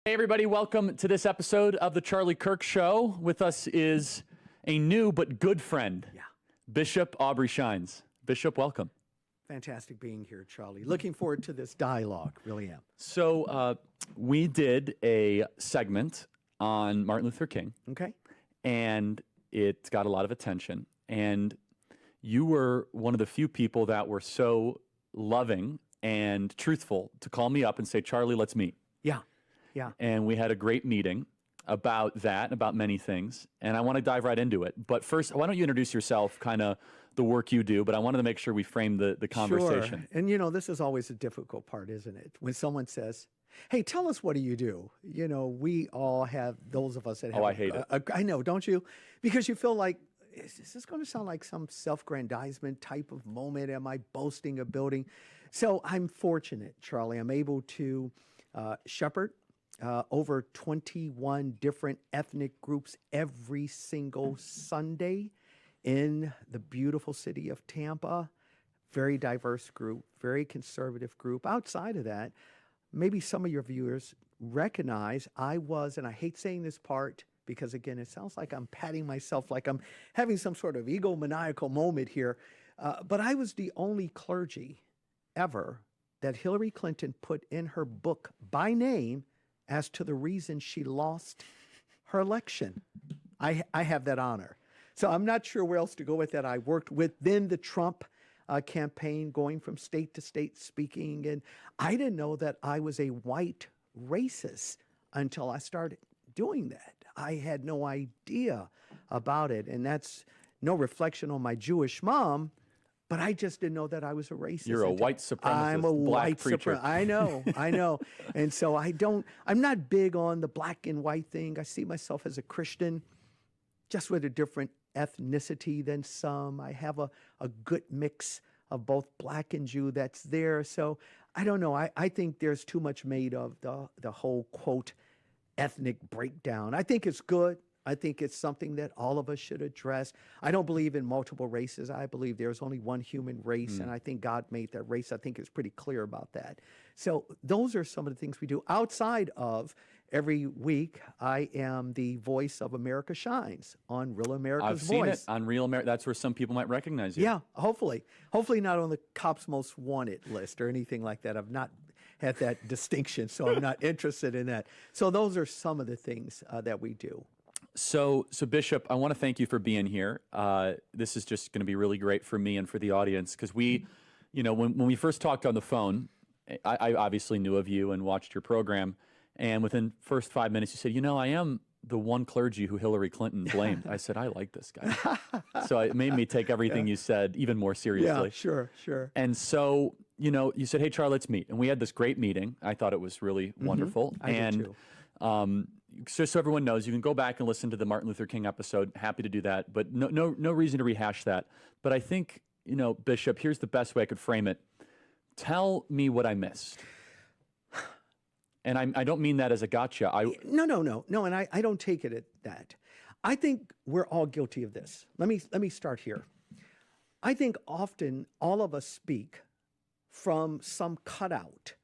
Hey everybody, welcome to this episode of the Charlie Kirk Show. With us is a new but good friend, Bishop Aubrey Shines. Bishop, welcome. Fantastic being here, Charlie. Looking forward to this dialogue, really am. So we did a segment on Martin Luther King. Okay. And it got a lot of attention. And you were one of the few people that were so loving and truthful to call me up and say, Charlie, let's meet. Yeah. Yeah. And we had a great meeting about that, about many things. And I want to dive right into it. But first, why don't you introduce yourself, kind of the work you do, but I wanted to make sure we frame the conversation. Sure. And you know, this is always a difficult part, isn't it? When someone says, hey, tell us, what do you do? You know, we all have, those of us that have. Oh, I hate it. I know, don't you? Because you feel like, is this going to sound like some self-grandizement type of moment? Am I boasting of building? So I'm fortunate, Charlie. I'm able to shepherd over 21 different ethnic groups every single Sunday in the beautiful city of Tampa. Very diverse group, very conservative group. Outside of that, maybe some of your viewers recognize I was, and I hate saying this part because, again, it sounds like I'm patting myself like I'm having some sort of egomaniacal moment here, but I was the only clergy ever that Hillary Clinton put in her book by name as to the reason she lost her election. I have that honor. So I'm not sure where else to go with that. I worked within the Trump campaign, going from state to state speaking, and I didn't know that I was a white racist until I started doing that. I had no idea about it, and that's no reflection on my Jewish mom, but I just didn't know that I was a racist. You're a white supremacist, I'm a white preacher. I know. And so I'm not big on the black and white thing. I see myself as a Christian, just with a different ethnicity than some. I have a good mix of both black and Jew that's there. So I don't know. I think there's too much made of the whole, quote, ethnic breakdown. I think it's good. I think it's something that all of us should address. I don't believe in multiple races. I believe there's only one human race, and I think God made that race. I think it's pretty clear about that. So those are some of the things we do. Outside of every week, I am the voice of America Shines on Real America's Voice. I've seen it on Real America. That's where some people might recognize you. Yeah, hopefully. Hopefully not on the Cops Most Wanted list or anything like that. I've not had that distinction, so I'm not interested in that. So those are some of the things that we do. So Bishop, I want to thank you for being here. This is just going to be really great for me and for the audience because we, you know, when we first talked on the phone, I obviously knew of you and watched your program. And within first 5 minutes, you said, you know, I am the one clergy who Hillary Clinton blamed. I said, I like this guy. So it made me take everything you said even more seriously. Yeah, sure. And so, you know, you said, hey, Charlie, let's meet. And we had this great meeting. I thought it was really wonderful. I did too. So everyone knows, you can go back and listen to the Martin Luther King episode. Happy to do that, but no reason to rehash that. But I think, you know, Bishop, here's the best way I could frame it. Tell me what I missed. And I don't mean that as a gotcha. No, and I don't take it at that. I think we're all guilty of this. Let me start here. I think often all of us speak from some cutout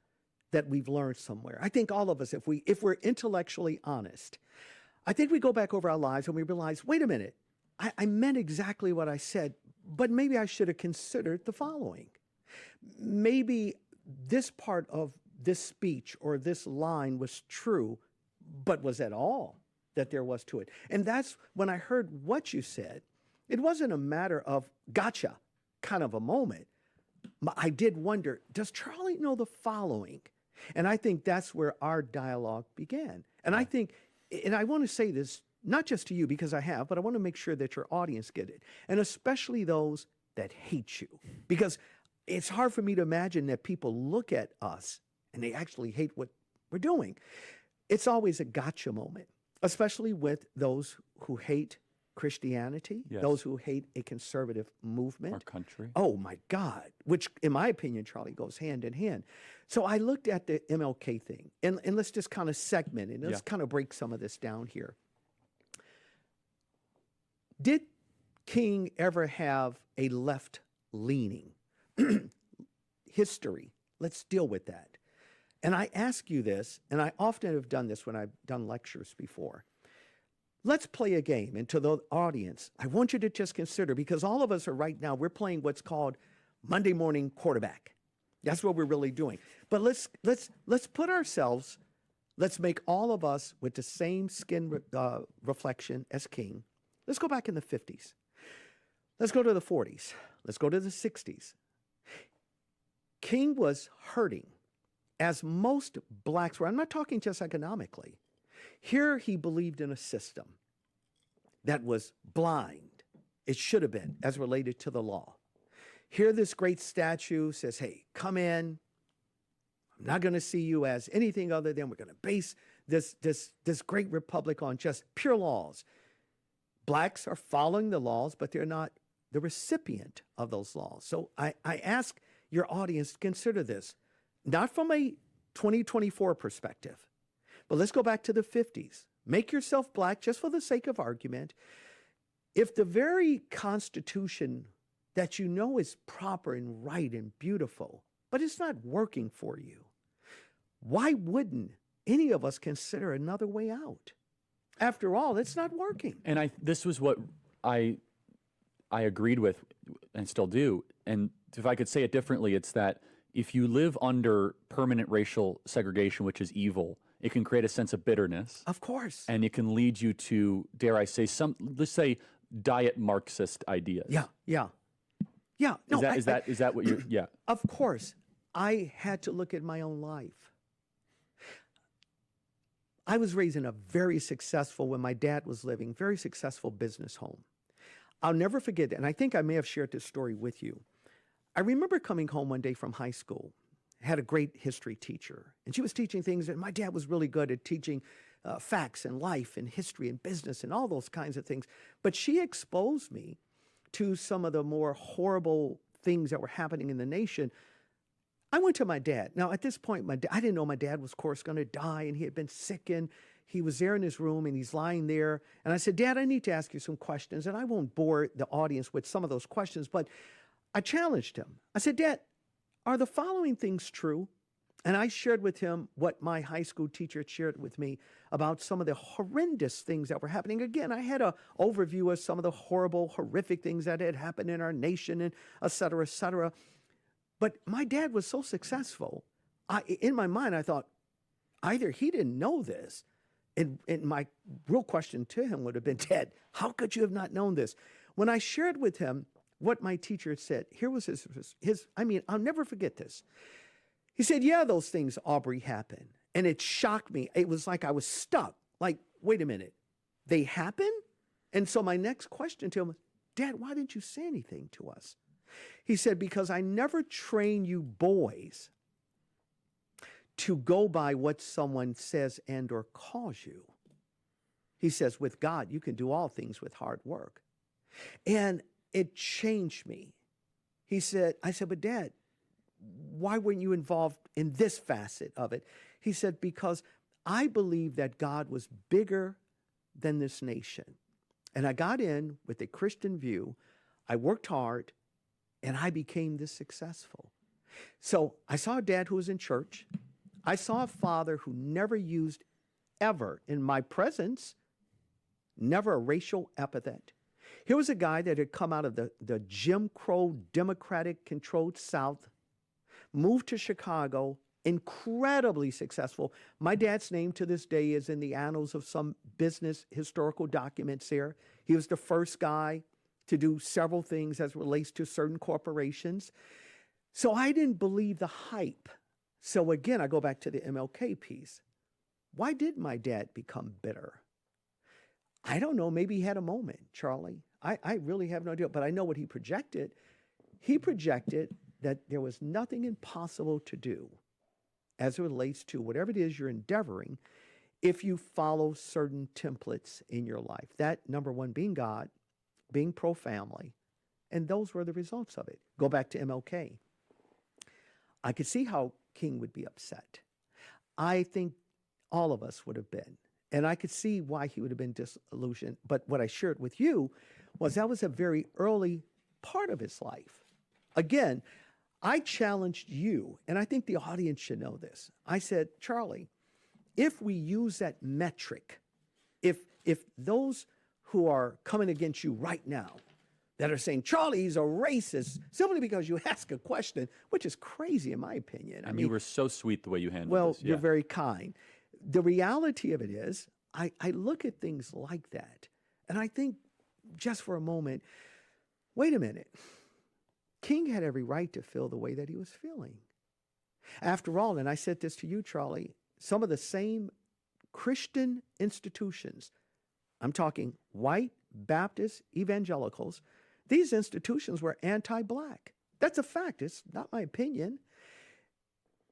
that we've learned somewhere. I think all of us, if we're intellectually honest, I think we go back over our lives and we realize, wait a minute, I meant exactly what I said, but maybe I should have considered the following. Maybe this part of this speech or this line was true, but was that all that there was to it? And that's when I heard what you said. It wasn't a matter of gotcha kind of a moment. I did wonder, does Charlie know the following? And I think that's where our dialogue began. And I think, and I want to say this, not just to you because I have, but I want to make sure that your audience get it. And especially those that hate you. Because it's hard for me to imagine that people look at us and they actually hate what we're doing. It's always a gotcha moment, especially with those who hate Christianity, those who hate a conservative movement. Our country. Oh my God, which in my opinion, Charlie, goes hand in hand. So I looked at the MLK thing, and let's just kind of segment it, and let's kind of break some of this down here. Did King ever have a left leaning? History, let's deal with that. And I ask you this, and I often have done this when I've done lectures before. Let's play a game. And to the audience, I want you to just consider, because all of us are right now, we're playing what's called Monday morning quarterback. That's what we're really doing. But let's put ourselves, let's make all of us with the same skin reflection as King. Let's go back in the 50s. Let's go to the 40s. Let's go to the 60s. King was hurting, as most blacks were. I'm not talking just economically. Here he believed in a system that was blind. It should have been, as related to the law. Here this great statue says, hey, come in. I'm not going to see you as anything other than we're going to base this great republic on just pure laws. Blacks are following the laws, but they're not the recipient of those laws. So I ask your audience to consider this, not from a 2024 perspective, but let's go back to the 50s. Make yourself black just for the sake of argument. If the very Constitution that you know is proper and right and beautiful, but it's not working for you, why wouldn't any of us consider another way out? After all, it's not working. And this was what I agreed with and still do. And if I could say it differently, it's that if you live under permanent racial segregation, which is evil, it can create a sense of bitterness. Of course. And it can lead you to, dare I say, let's say diet Marxist ideas. Yeah. No, is that what you're, yeah. Of course. I had to look at my own life. I was raised in a very successful, when my dad was living, very successful business home. I'll never forget, and I think I may have shared this story with you. I remember coming home one day from high school, had a great history teacher, and she was teaching things, and my dad was really good at teaching facts and life and history and business and all those kinds of things. But she exposed me to some of the more horrible things that were happening in the nation. I went to my dad. Now, at this point, I didn't know my dad was, of course, going to die, and he had been sick, and he was there in his room, and he's lying there. And I said, Dad, I need to ask you some questions, and I won't bore the audience with some of those questions, but I challenged him. I said, Dad, are the following things true? And I shared with him what my high school teacher had shared with me about some of the horrendous things that were happening. Again, I had an overview of some of the horrible, horrific things that had happened in our nation, and et cetera, et cetera. But my dad was so successful, in my mind, I thought, either he didn't know this, and my real question to him would have been, Dad, how could you have not known this? When I shared with him what my teacher had said, here was his I'll never forget this. He said, yeah, those things, Aubrey, happen. And it shocked me. It was like I was stuck. Like, wait a minute, they happen? And so my next question to him was, Dad, why didn't you say anything to us? He said, because I never train you boys to go by what someone says and or calls you. He says, with God, you can do all things with hard work. And it changed me. I said, but Dad, why weren't you involved in this facet of it? He said, because I believe that God was bigger than this nation. And I got in with a Christian view. I worked hard, and I became this successful. So I saw a dad who was in church. I saw a father who never used ever in my presence, never a racial epithet. Here was a guy that had come out of the Jim Crow Democratic-controlled South, moved to Chicago, incredibly successful. My dad's name to this day is in the annals of some business historical documents there. He was the first guy to do several things as relates to certain corporations. So I didn't believe the hype. So again, I go back to the MLK piece. Why did my dad become bitter? I don't know. Maybe he had a moment, Charlie. I really have no idea, but I know what he projected. He projected that there was nothing impossible to do as it relates to whatever it is you're endeavoring if you follow certain templates in your life. That, number one, being God, being pro-family, and those were the results of it. Go back to MLK. I could see how King would be upset. I think all of us would have been. And I could see why he would have been disillusioned. But what I shared with you was that was a very early part of his life. Again, I challenged you, and I think the audience should know this. I said, Charlie, if we use that metric, if those who are coming against you right now that are saying, Charlie, he's a racist, simply because you ask a question, which is crazy in my opinion. And you were so sweet the way you handled well, this. you're very kind. The reality of it is, I look at things like that, and I think just for a moment, wait a minute. King had every right to feel the way that he was feeling. After all, and I said this to you, Charlie, some of the same Christian institutions, I'm talking white, Baptist, evangelicals, these institutions were anti-black. That's a fact. It's not my opinion.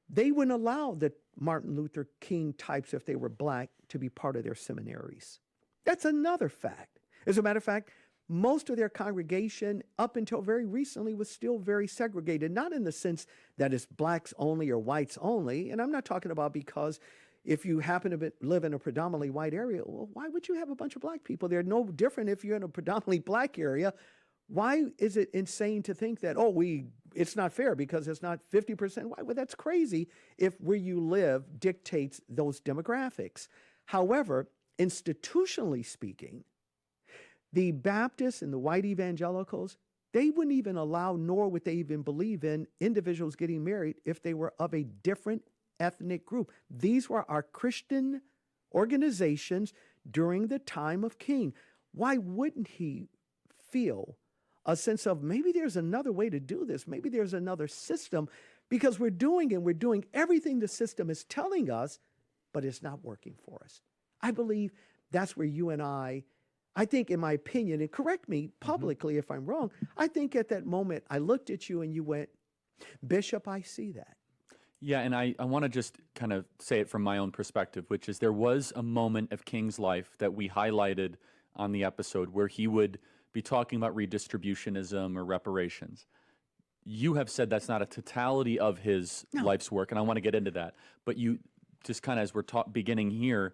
They wouldn't allow the Martin Luther King types, if they were black, to be part of their seminaries. That's another fact. As a matter of fact, most of their congregation, up until very recently, was still very segregated, not in the sense that it's blacks only or whites only. And I'm not talking about because if you happen to live in a predominantly white area, well, why would you have a bunch of black people? They're no different if you're in a predominantly black area. Why is it insane to think that, it's not fair because it's not 50% white? Well, that's crazy if where you live dictates those demographics. However, institutionally speaking, the Baptists and the white evangelicals, they wouldn't even allow, nor would they even believe in individuals getting married if they were of a different ethnic group. These were our Christian organizations during the time of King. Why wouldn't he feel a sense of maybe there's another way to do this? Maybe there's another system, because we're doing everything the system is telling us, but it's not working for us. I believe that's where you and I think, in my opinion, and correct me publicly if I'm wrong, I think at that moment I looked at you and you went, Bishop, I see that. Yeah, and I want to just kind of say it from my own perspective, which is there was a moment of King's life that we highlighted on the episode where he would be talking about redistributionism or reparations. You have said that's not a totality of his life's work, and I want to get into that. But you just kind of, as we're beginning here,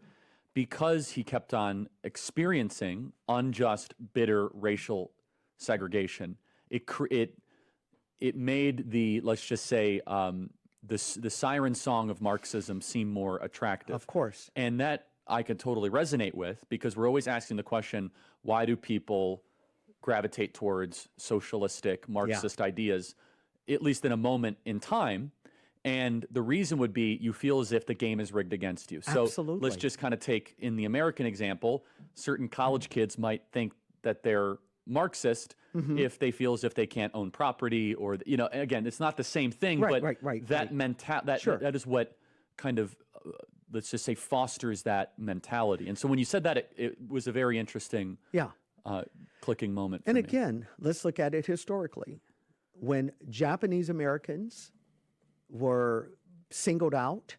because he kept on experiencing unjust, bitter racial segregation, it made the, let's just say, the siren song of Marxism seem more attractive. Of course. And that I can totally resonate with, because we're always asking the question, why do people gravitate towards socialistic, Marxist ideas, at least in a moment in time? And the reason would be you feel as if the game is rigged against you. So Absolutely. let's just kind of take, in the American example, certain college kids might think that they're Marxist if they feel as if they can't own property, or, again, it's not the same thing, but that is what kind of, let's just say, fosters that mentality. And so when you said that, it was a very interesting clicking moment for And me. again, let's look at it historically. When Japanese Americans were singled out,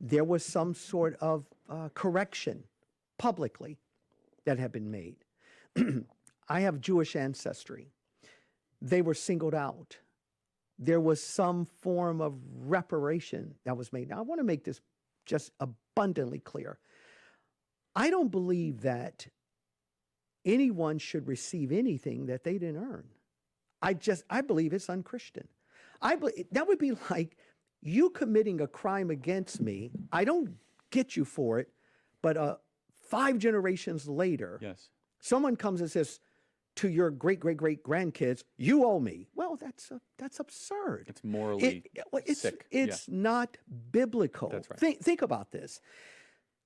there was some sort of correction publicly that had been made. I have Jewish ancestry. They were singled out. There was some form of reparation that was made. Now, I want to make this just abundantly clear. I don't believe that anyone should receive anything that they didn't earn. I believe it's unchristian. That would be like you committing a crime against me. I don't get you for it, but 5 generations later, someone comes and says to your great-great-great-grandkids, you owe me. Well, that's absurd. It's morally sick. It's not biblical. That's right. Think about this.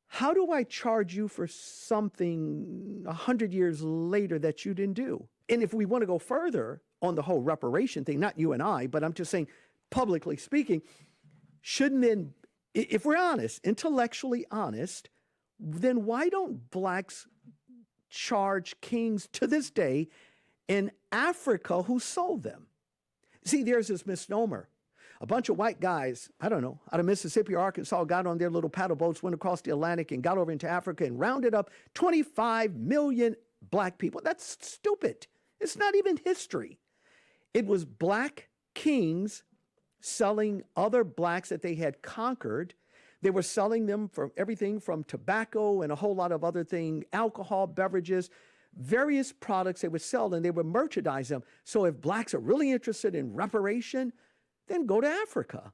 How do I charge you for something 100 years later that you didn't do? And if we want to go further on the whole reparation thing, not you and I, but I'm just saying, publicly speaking, shouldn't then, if we're honest, intellectually honest, then why don't blacks charge kings to this day in Africa who sold them? See, there's this misnomer. A bunch of white guys, I don't know, out of Mississippi or Arkansas, got on their little paddle boats, went across the Atlantic and got over into Africa and rounded up 25 million black people. That's stupid. It's not even history. It was black kings selling other blacks that they had conquered. They were selling them for everything from tobacco and a whole lot of other things, alcohol, beverages, various products they would sell, and they would merchandise them. So if blacks are really interested in reparation, then go to Africa.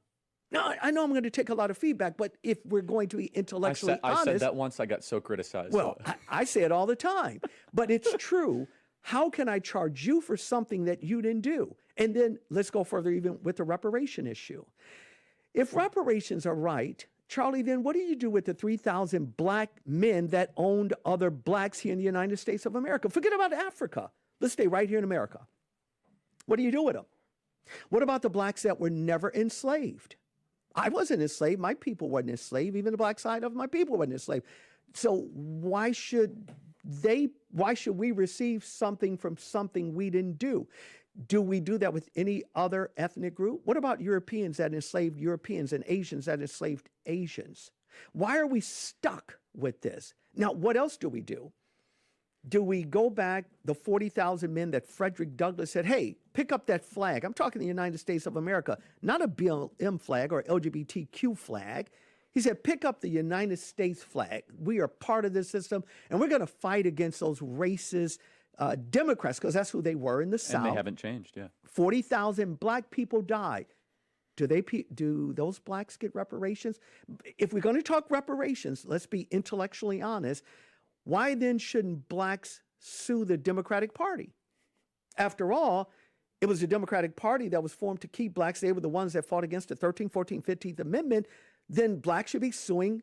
Now, I know I'm going to take a lot of feedback, but if we're going to be intellectually honest. I said that once, I got so criticized. Well, I say it all the time, but it's true. How can I charge you for something that you didn't do? And then let's go further even with the reparation issue. If reparations are right, Charlie, then what do you do with the 3,000 black men that owned other blacks here in the United States of America? Forget about Africa. Let's stay right here in America. What do you do with them? What about the blacks that were never enslaved? I wasn't enslaved. My people weren't enslaved. Even the black side of my people wasn't enslaved. So why should we receive something from something we didn't do? Do we do that with any other ethnic group? What about Europeans that enslaved Europeans and Asians that enslaved Asians? Why are we stuck with this? Now, what else do we do? Do we go back the 40,000 men that Frederick Douglass said, hey, pick up that flag? I'm talking the United States of America, not a BLM flag or LGBTQ flag. He said, pick up the United States flag. We are part of this system, and we're going to fight against those racist Democrats, because that's who they were in the South. And they haven't changed, yeah. 40,000 black people died. Do those blacks get reparations? If we're going to talk reparations, let's be intellectually honest. Why then shouldn't blacks sue the Democratic Party? After all, it was the Democratic Party that was formed to keep blacks. They were the ones that fought against the 13th, 14th, 15th Amendment. Then blacks should be suing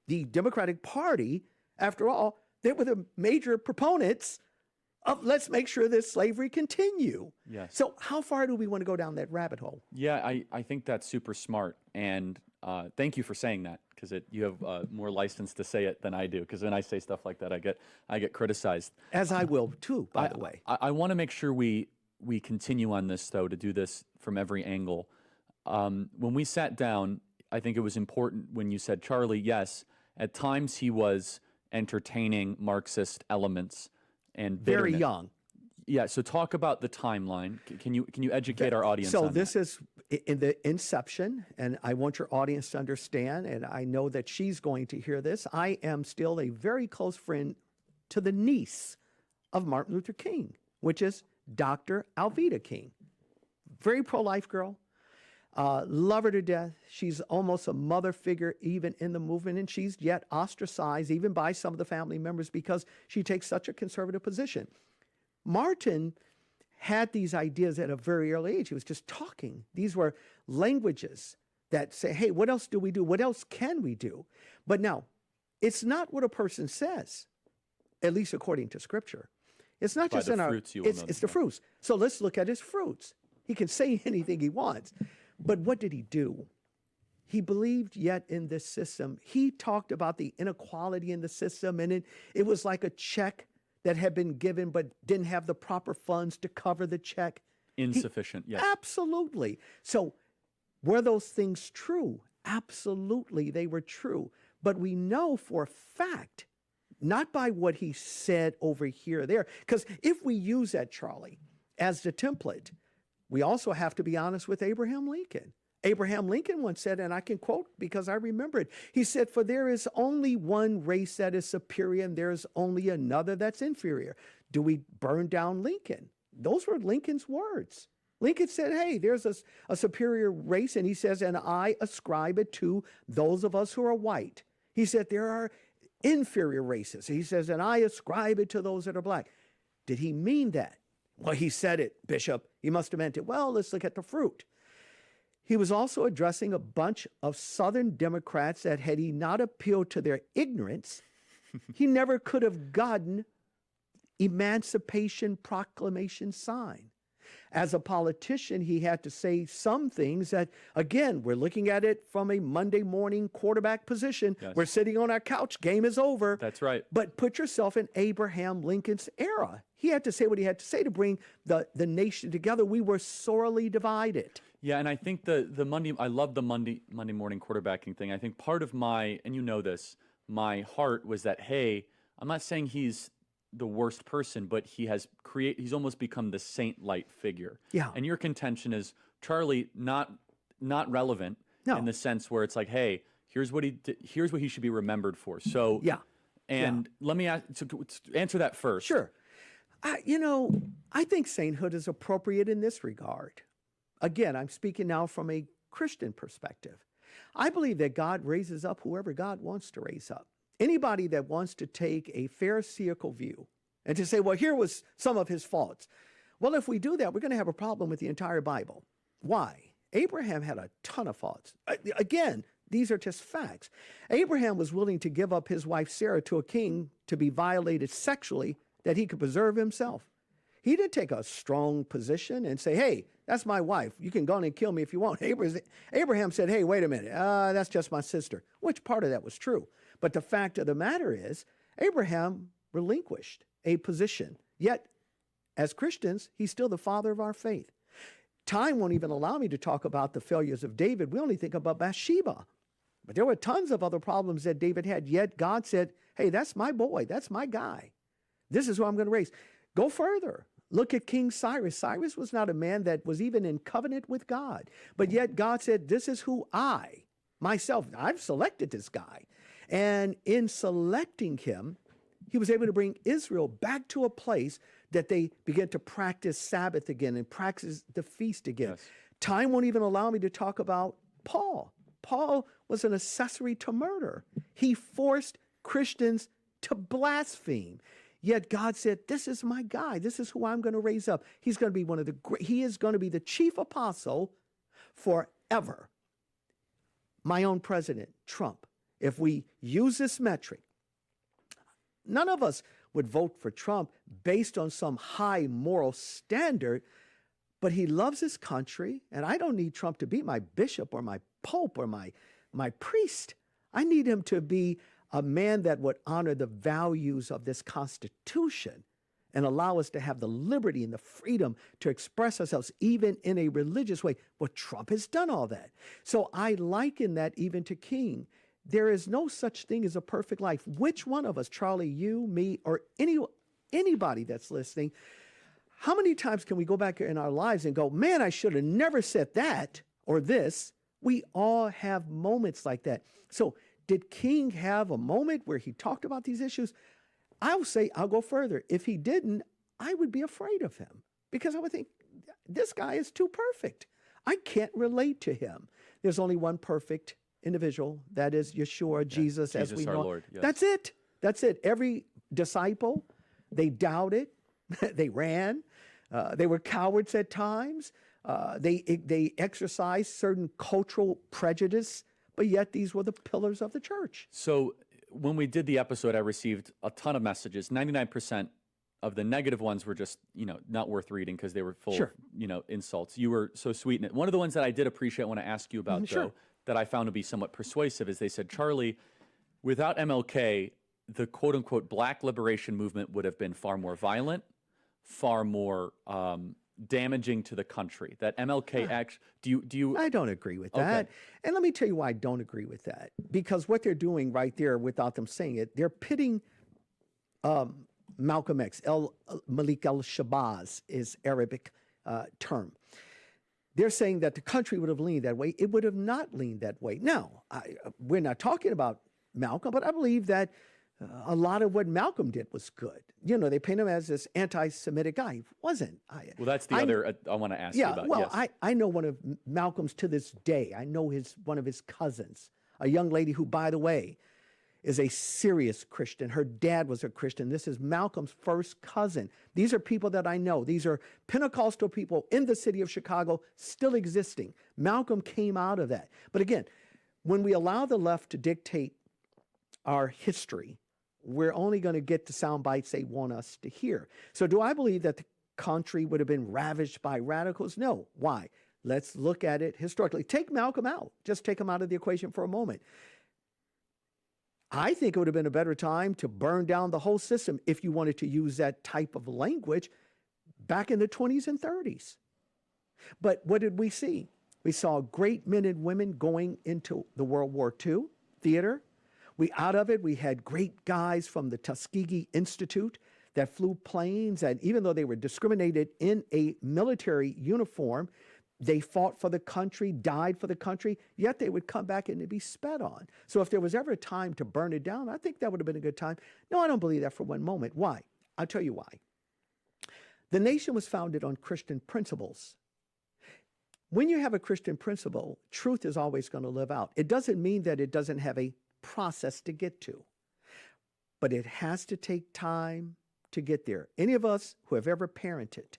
the Democratic Party. After all, they were the major proponents of let's make sure this slavery continue. Yes. So how far do we want to go down that rabbit hole? Yeah, I think that's super smart. And thank you for saying that, because you have more license to say it than I do, because when I say stuff like that, I get criticized. As I will too, by the way. I want to make sure we continue on this, though, to do this from every angle. When we sat down, I think it was important when you said, Charlie, yes, at times he was entertaining Marxist elements and bitterness. Very young. Yeah, so talk about the timeline. Can you educate our audience on this that? is in the inception, and I want your audience to understand, and I know that she's going to hear this. I am still a very close friend to the niece of Martin Luther King, which is Dr. Alveda King. Very pro-life girl. Love her to death. She's almost a mother figure even in the movement, and she's yet ostracized even by some of the family members because she takes such a conservative position. Martin had these ideas at a very early age. He was just talking. These were languages that say, hey, what else do we do? What else can we do? But now, it's not what a person says, at least according to Scripture. It's not just in our, it's the fruits. So let's look at his fruits. He can say anything he wants. But what did he do? He believed yet in this system. He talked about the inequality in the system, and it was like a check that had been given but didn't have the proper funds to cover the check. Insufficient, yes. Absolutely. So were those things true? Absolutely, they were true. But we know for a fact, not by what he said over here or there, because if we use that, Charlie, as the template, we also have to be honest with Abraham Lincoln. Abraham Lincoln once said, and I can quote because I remember it, he said, for there is only one race that is superior and there is only another that's inferior. Do we burn down Lincoln? Those were Lincoln's words. Lincoln said, hey, there's a superior race, and he says, and I ascribe it to those of us who are white. He said, there are inferior races. He says, and I ascribe it to those that are black. Did he mean that? Well, he said it, Bishop. He must have meant it. Well, let's look at the fruit. He was also addressing a bunch of Southern Democrats that had he not appealed to their ignorance, he never could have gotten Emancipation Proclamation signed. As a politician, he had to say some things that, again, we're looking at it from a Monday morning quarterback position. Yes. We're sitting on our couch, game is over. That's right. But put yourself in Abraham Lincoln's era. He had to say what he had to say to bring the nation together. We were sorely divided. Yeah, and I think the Monday, I love the Monday morning quarterbacking thing. I think part of my, and you know this, my heart was that, hey, I'm not saying he's the worst person, but he's almost become the saint-like figure. Yeah. And your contention is, Charlie, not relevant in the sense where it's like, hey, here's what he should be remembered for. So yeah. And let me answer that first. Sure. I think sainthood is appropriate in this regard. again, I'm speaking now from a Christian perspective. I believe that God raises up whoever God wants to raise up. Anybody that wants to take a Pharisaical view and to say, well, here was some of his faults. Well, if we do that, we're going to have a problem with the entire Bible. Why? Abraham had a ton of faults. Again, these are just facts. Abraham was willing to give up his wife Sarah to a king to be violated sexually that he could preserve himself. He didn't take a strong position and say, hey, that's my wife. You can go on and kill me if you want. Abraham said, hey, wait a minute. That's just my sister, which part of that was true. But the fact of the matter is, Abraham relinquished a position. Yet, as Christians, he's still the father of our faith. Time won't even allow me to talk about the failures of David. We only think about Bathsheba. But there were tons of other problems that David had. Yet God said, hey, that's my boy. That's my guy. This is who I'm going to raise. Go further. Look at King Cyrus. Cyrus was not a man that was even in covenant with God. But yet God said, this is who I've selected this guy. And in selecting him, he was able to bring Israel back to a place that they began to practice Sabbath again and practice the feast again. Yes. Time won't even allow me to talk about Paul. Paul was an accessory to murder. He forced Christians to blaspheme. Yet God said, this is my guy. This is who I'm going to raise up. He's going to be he is going to be the chief apostle forever. My own president, Trump, if we use this metric, none of us would vote for Trump based on some high moral standard, but he loves his country, and I don't need Trump to be my bishop or my pope or my priest. I need him to be a man that would honor the values of this Constitution and allow us to have the liberty and the freedom to express ourselves even in a religious way. Well, Trump has done all that. So I liken that even to King. There is no such thing as a perfect life. Which one of us, Charlie, you, me, or anybody that's listening, how many times can we go back in our lives and go, man, I should have never said that or this? We all have moments like that. So did King have a moment where he talked about these issues? I'll go further. If he didn't, I would be afraid of him because I would think, this guy is too perfect. I can't relate to him. There's only one perfect individual, that is Yeshua, Jesus, as we know. our Lord. Yes. That's it. That's it. Every disciple, they doubted, they ran, they were cowards at times, they exercised certain cultural prejudice, but yet these were the pillars of the church. So when we did the episode, I received a ton of messages. 99% of the negative ones were just, not worth reading because they were full of, insults. You were so sweet. And one of the ones that I did appreciate, I want to ask you about, though, that I found to be somewhat persuasive is they said, Charlie, without MLK, the quote-unquote black liberation movement would have been far more violent, far more damaging to the country. That MLK do you? I don't agree with that. Okay. And let me tell you why I don't agree with that. Because what they're doing right there, without them saying it, they're pitting Malcolm X, Malik al-Shabazz is Arabic term. They're saying that the country would have leaned that way. It would have not leaned that way. Now, we're not talking about Malcolm, but I believe that a lot of what Malcolm did was good. They paint him as this anti-Semitic guy. He wasn't. Well, that's the other I want to ask you about. Well, yes. I know one of Malcolm's to this day. I know one of his cousins, a young lady who, by the way, is a serious Christian. Her dad was a Christian. This is Malcolm's first cousin. These are people that I know. These are Pentecostal people in the city of Chicago still existing. Malcolm came out of that. But again, when we allow the left to dictate our history, we're only going to get the sound bites they want us to hear. So do I believe that the country would have been ravaged by radicals? No. Why? Let's look at it historically. Take Malcolm out. Just take him out of the equation for a moment. I think it would have been a better time to burn down the whole system if you wanted to use that type of language back in the 20s and 30s. But what did we see? We saw great men and women going into the World War II theater. Out of it, we had great guys from the Tuskegee Institute that flew planes, and even though they were discriminated in a military uniform, they fought for the country, died for the country, yet they would come back and they'd be spat on. So if there was ever a time to burn it down, I think that would have been a good time. No, I don't believe that for one moment. Why? I'll tell you why. The nation was founded on Christian principles. when you have a Christian principle, truth is always going to live out. It doesn't mean that it doesn't have a process to get to, but it has to take time to get there. Any of us who have ever parented,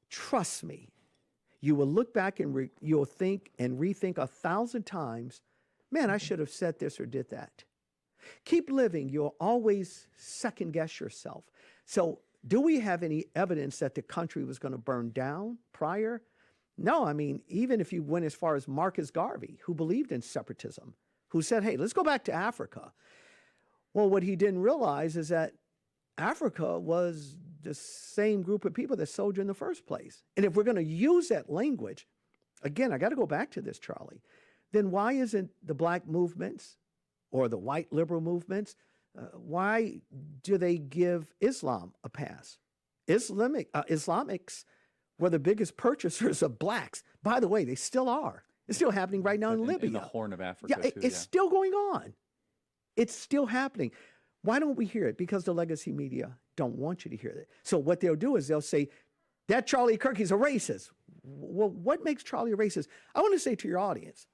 trust me, you will look back and you'll think and rethink 1,000 times, man, I should have said this or did that. Keep living. You'll always second guess yourself. So do we have any evidence that the country was going to burn down prior? No, I mean, even if you went as far as Marcus Garvey, who believed in separatism, who said, hey, let's go back to Africa. Well, what he didn't realize is that Africa was the same group of people that sold you in the first place. And if we're going to use that language, again, I got to go back to this, Charlie, then why isn't the black movements or the white liberal movements, why do they give Islam a pass? Islamics were the biggest purchasers of blacks. By the way, they still are. It's still happening right now in Libya. In the Horn of Africa, yeah, it's still going on. It's still happening. Why don't we hear it? Because the legacy media don't want you to hear it. So what they'll do is they'll say, that Charlie Kirk, he's a racist. Well, what makes Charlie a racist? I want to say to your audience,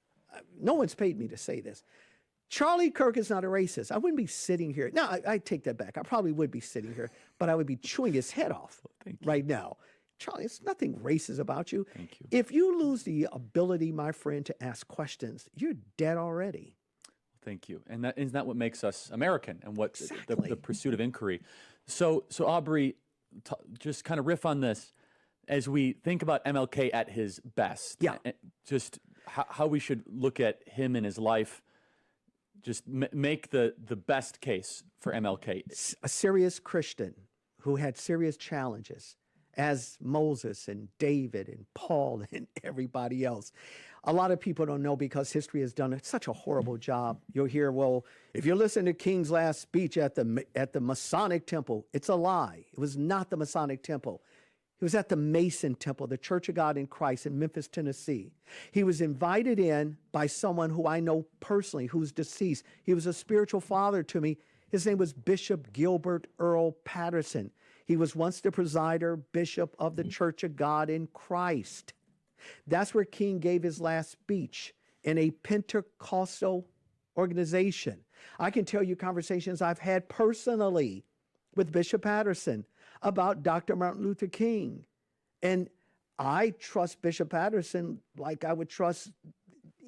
no one's paid me to say this. Charlie Kirk is not a racist. I wouldn't be sitting here. No, I take that back. I probably would be sitting here, but I would be chewing his head off right now. Charlie, it's nothing racist about you. Thank you. If you lose the ability, my friend, to ask questions, you're dead already. Thank you. And isn't that what makes us American and what Exactly. the pursuit of inquiry? So Aubrey, just kind of riff on this as we think about MLK at his best. Yeah. Just how we should look at him and his life, just make the best case for MLK. A serious Christian who had serious challenges, as Moses and David and Paul and everybody else. A lot of people don't know because history has done such a horrible job. You'll hear, well, if you listen to King's last speech at the Masonic Temple, it's a lie. It was not the Masonic Temple. He was at the Mason Temple, the Church of God in Christ in Memphis, Tennessee. He was invited in by someone who I know personally, who's deceased. He was a spiritual father to me. His name was Bishop Gilbert Earl Patterson. He was once the presider bishop of the Church of God in Christ. That's where King gave his last speech, in a Pentecostal organization. I can tell you conversations I've had personally with Bishop Patterson about Dr. Martin Luther King. And I trust Bishop Patterson like I would trust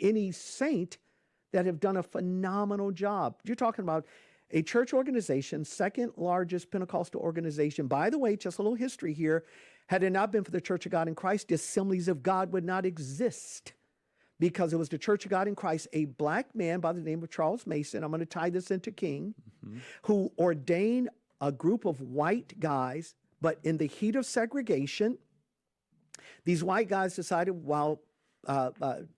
any saint that have done a phenomenal job. You're talking about a church organization, second largest Pentecostal organization. By the way, just a little history here. Had it not been for the Church of God in Christ, the Assemblies of God would not exist, because it was the Church of God in Christ, a black man by the name of Charles Mason, I'm going to tie this into King, who ordained a group of white guys, but in the heat of segregation, these white guys decided while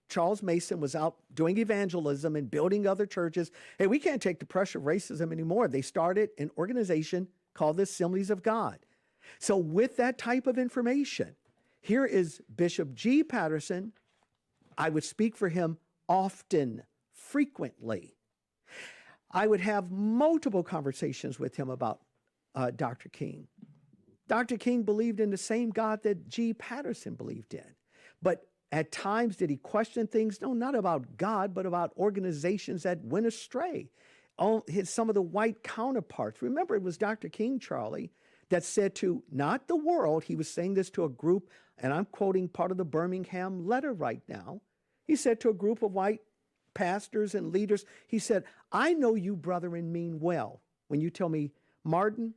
Charles Mason was out doing evangelism and building other churches, hey, we can't take the pressure of racism anymore. They started an organization called the Assemblies of God. So with that type of information, here is Bishop G. Patterson. I would speak for him often, frequently. I would have multiple conversations with him about Dr. King. Dr. King believed in the same God that G. Patterson believed in. But at times, did he question things? No, not about God, but about organizations that went astray. Some of the white counterparts. Remember, it was Dr. King, Charlie, that said to, not the world, he was saying this to a group, and I'm quoting part of the Birmingham letter right now. He said to a group of white pastors and leaders, he said, I know you, brethren, mean well when you tell me, Martin,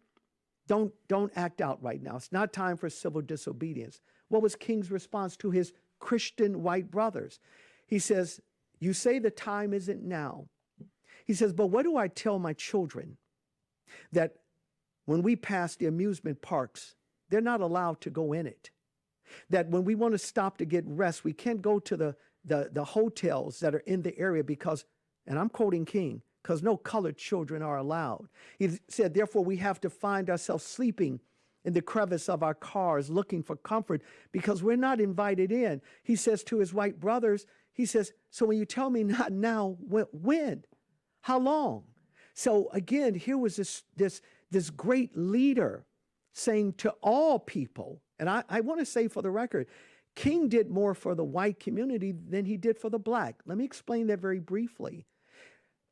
don't act out right now. It's not time for civil disobedience. What was King's response to his Christian white brothers? He says, you say the time isn't now. He says, but what do I tell my children? That when we pass the amusement parks, they're not allowed to go in it. That when we want to stop to get rest, we can't go to the hotels that are in the area because, and I'm quoting King, because no colored children are allowed. He said, therefore, we have to find ourselves sleeping in the crevice of our cars looking for comfort because we're not invited in. He says to his white brothers, he says, so when you tell me not now, when? How long? So again, here was this great leader saying to all people, and I want to say for the record, King did more for the white community than he did for the black. Let me explain that very briefly.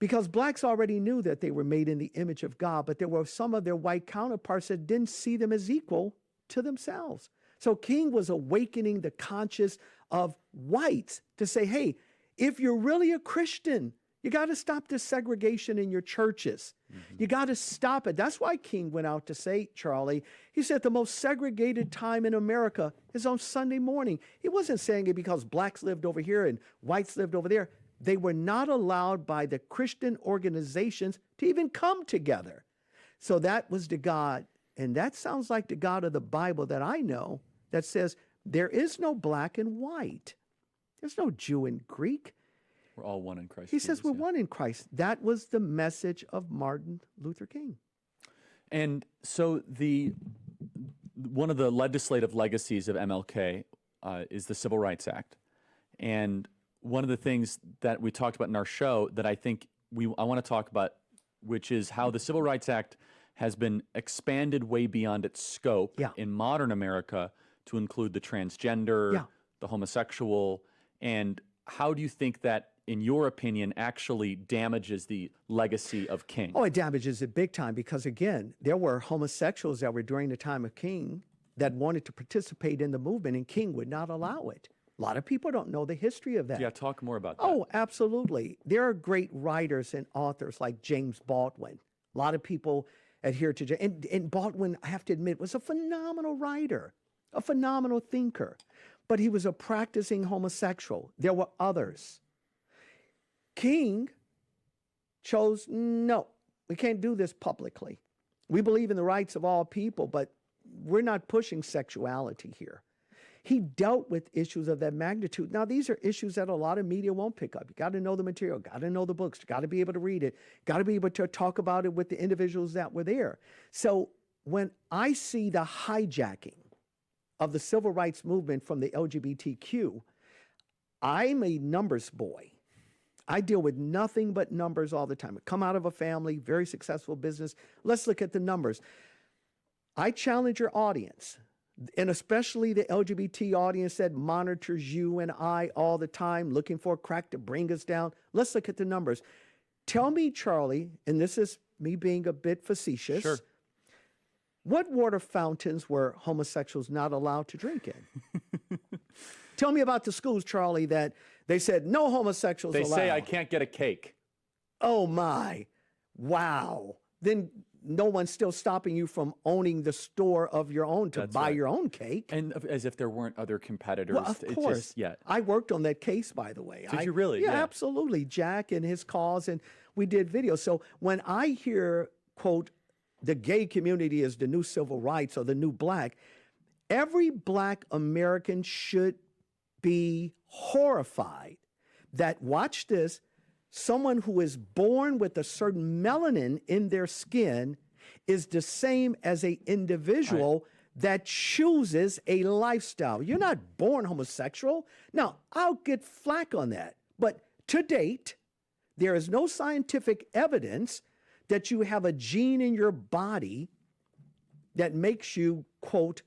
Because blacks already knew that they were made in the image of God, but there were some of their white counterparts that didn't see them as equal to themselves. So King was awakening the conscience of whites to say, hey, if you're really a Christian, you got to stop this segregation in your churches. You got to stop it. That's why King went out to say, Charlie, he said the most segregated time in America is on Sunday morning. He wasn't saying it because blacks lived over here and whites lived over there. They were not allowed by the Christian organizations to even come together. So that was the God, and that sounds like the God of the Bible that I know, that says there is no black and white. There's no Jew and Greek. We're all one in Christ. He says we're one in Christ. That was the message of Martin Luther King. And so one of the legislative legacies of MLK is the Civil Rights Act. And one of the things that we talked about in our show that I think I want to talk about, which is how the Civil Rights Act has been expanded way beyond its scope in modern America to include the transgender, the homosexual, and how do you think that, in your opinion, actually damages the legacy of King? Oh, it damages it big time because, again, there were homosexuals that were during the time of King that wanted to participate in the movement, and King would not allow it. A lot of people don't know the history of that. Yeah, talk more about that. Oh, absolutely. There are great writers and authors like James Baldwin. A lot of people adhere to, and Baldwin, I have to admit, was a phenomenal writer, a phenomenal thinker, but he was a practicing homosexual. There were others. King chose, no, we can't do this publicly. We believe in the rights of all people, but we're not pushing sexuality here. He dealt with issues of that magnitude. Now, these are issues that a lot of media won't pick up. You got to know the material, got to know the books, got to be able to read it, got to be able to talk about it with the individuals that were there. So when I see the hijacking of the civil rights movement from the LGBTQ, I'm a numbers boy. I deal with nothing but numbers all the time. I come out of a family, very successful business. Let's look at the numbers. I challenge your audience, and especially the LGBT audience that monitors you and I all the time, looking for a crack to bring us down. Let's look at the numbers. Tell me, Charlie, and this is me being a bit facetious, Sure. What water fountains were homosexuals not allowed to drink in? Tell me about the schools, Charlie, that they said no homosexuals allowed. They say I can't get a cake. Oh, my. Wow. Then no one's still stopping you from owning the store of your own to buy your own cake. And as if there weren't other competitors. Well, of course. I worked on that case, by the way. Did you really? Yeah, absolutely. Jack and his cause, and we did videos. So when I hear, quote, the gay community is the new civil rights or the new black, every black American should be horrified that, watch this, someone who is born with a certain melanin in their skin is the same as an individual that chooses a lifestyle. You're not born homosexual. Now, I'll get flack on that. But to date, there is no scientific evidence that you have a gene in your body that makes you, quote,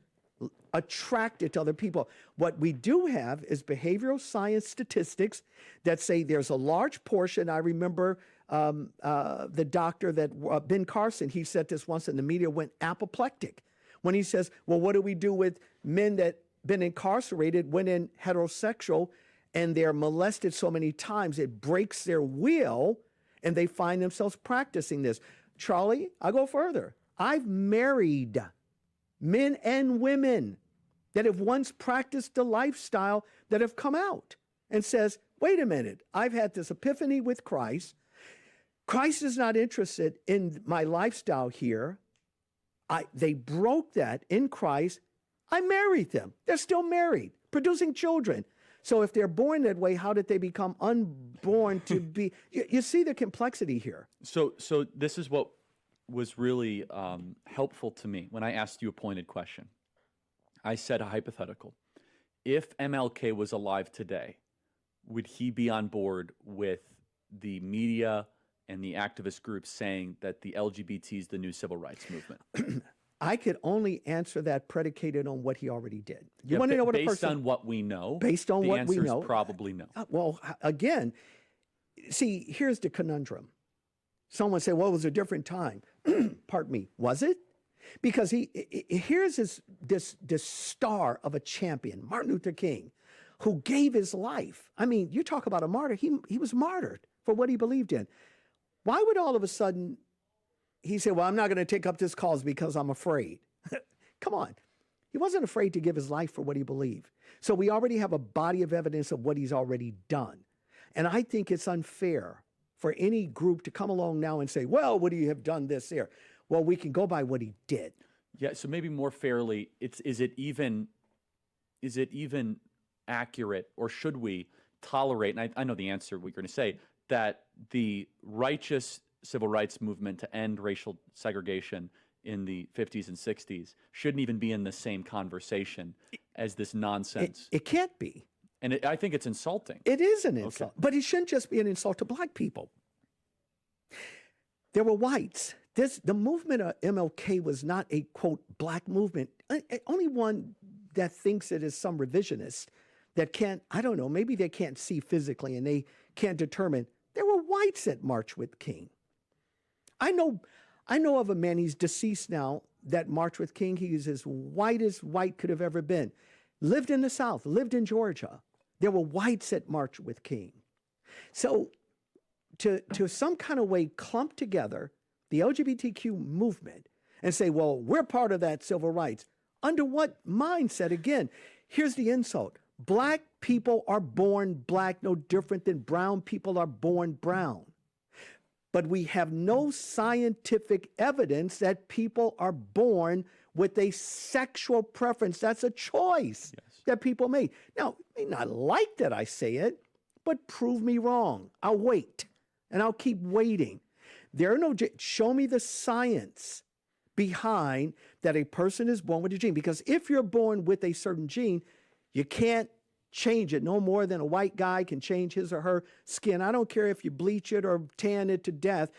attracted to other people. What we do have is behavioral science statistics that say there's a large portion. I remember the doctor that, Ben Carson, he said this once and the media went apoplectic when he says, well, what do we do with men that been incarcerated, went in heterosexual, and they're molested so many times it breaks their will and they find themselves practicing this. Charlie, I'll go further. I've married men and women that have once practiced the lifestyle that have come out and says, wait a minute, I've had this epiphany with Christ. Christ is not interested in my lifestyle here. They broke that in Christ. I married them. They're still married, producing children. So if they're born that way, how did they become unborn to be? You see the complexity here. So this is what was really helpful to me when I asked you a pointed question. I said a hypothetical. If MLK was alive today, would he be on board with the media and the activist groups saying that the LGBT is the new civil rights movement? I could only answer that predicated on what he already did. You Yeah, want to know what a based person... on what we know, Based on the what we answer is know. probably no. Well, again, see, here's the conundrum. Someone said, well, it was a different time. Pardon me, was it? Because here's this star of a champion, Martin Luther King, who gave his life. I mean, you talk about a martyr, he was martyred for what he believed in. Why would all of a sudden he say, well, I'm not going to take up this cause because I'm afraid? Come on. He wasn't afraid to give his life for what he believed. So we already have a body of evidence of what he's already done. And I think it's unfair for any group to come along now and say, well, would he have done this here? Well, we can go by what he did. Yeah, so maybe more fairly, is it even accurate, or should we tolerate, and I know the answer we're going to say, that the righteous civil rights movement to end racial segregation in the 50s and 60s shouldn't even be in the same conversation as this nonsense? It can't be. And I think it's insulting. It is an insult, but it shouldn't just be an insult to black people. There were whites. The movement of MLK was not a, quote, black movement. Only one that thinks it is some revisionist that can't, I don't know, maybe they can't see physically and they can't determine. There were whites that marched with King. I know of a man, he's deceased now, that marched with King. He is as white as white could have ever been. Lived in the South, lived in Georgia. There were whites that marched with King. So to some kind of way clump together the LGBTQ movement and say, well, we're part of that civil rights. Under what mindset? Again, here's the insult. Black people are born black, no different than brown people are born brown. But we have no scientific evidence that people are born with a sexual preference. That's a choice that people made. Now, you may not like that I say it, but prove me wrong. I'll wait, and I'll keep waiting. Show me the science behind that a person is born with a gene. Because if you're born with a certain gene, you can't change it no more than a white guy can change his or her skin. I don't care if you bleach it or tan it to death.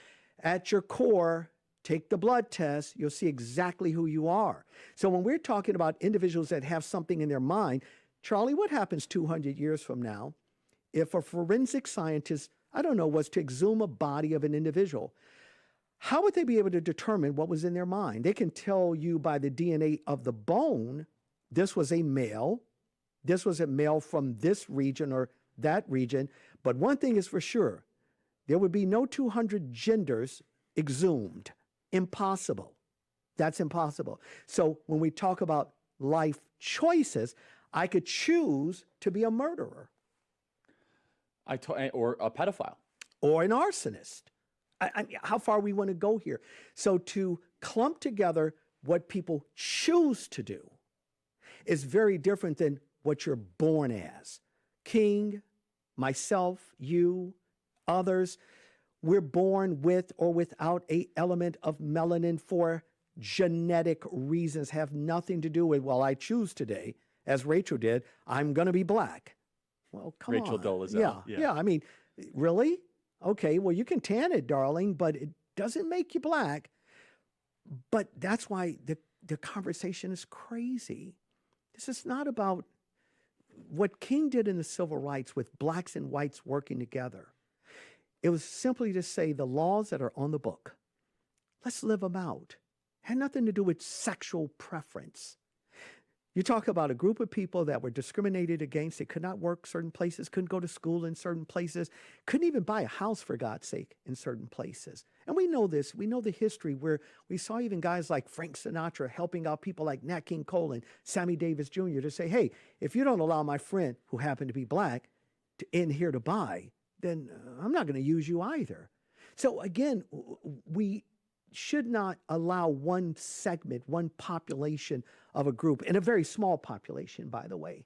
At your core, take the blood test, you'll see exactly who you are. So when we're talking about individuals that have something in their mind, Charlie, what happens 200 years from now if a forensic scientist, I don't know, was to exhume a body of an individual? How would they be able to determine what was in their mind? They can tell you by the DNA of the bone, this was a male, this was a male from this region or that region. But one thing is for sure, there would be no 200 genders exhumed. Impossible. That's impossible. So when we talk about life choices, I could choose to be a murderer. Or a pedophile. Or an arsonist. How far we want to go here. So to clump together what people choose to do is very different than what you're born as. King, myself, you, others, we're born with or without an element of melanin for genetic reasons, have nothing to do with, well, I choose today, as Rachel did, I'm going to be black. Well, come on. Rachel Dolezal. Yeah. I mean, really? Okay, well, you can tan it, darling, but it doesn't make you black. But that's why the conversation is crazy. This is not about what King did in the civil rights with blacks and whites working together. It was simply to say the laws that are on the book, let's live them out. Had nothing to do with sexual preference. You talk about a group of people that were discriminated against. They could not work certain places, couldn't go to school in certain places, couldn't even buy a house, for God's sake, in certain places. And we know this. We know the history where we saw even guys like Frank Sinatra helping out people like Nat King Cole and Sammy Davis Jr. to say, hey, if you don't allow my friend, who happened to be black, in here to buy, then I'm not going to use you either. So again, we should not allow one segment, one population of a group, and a very small population, by the way,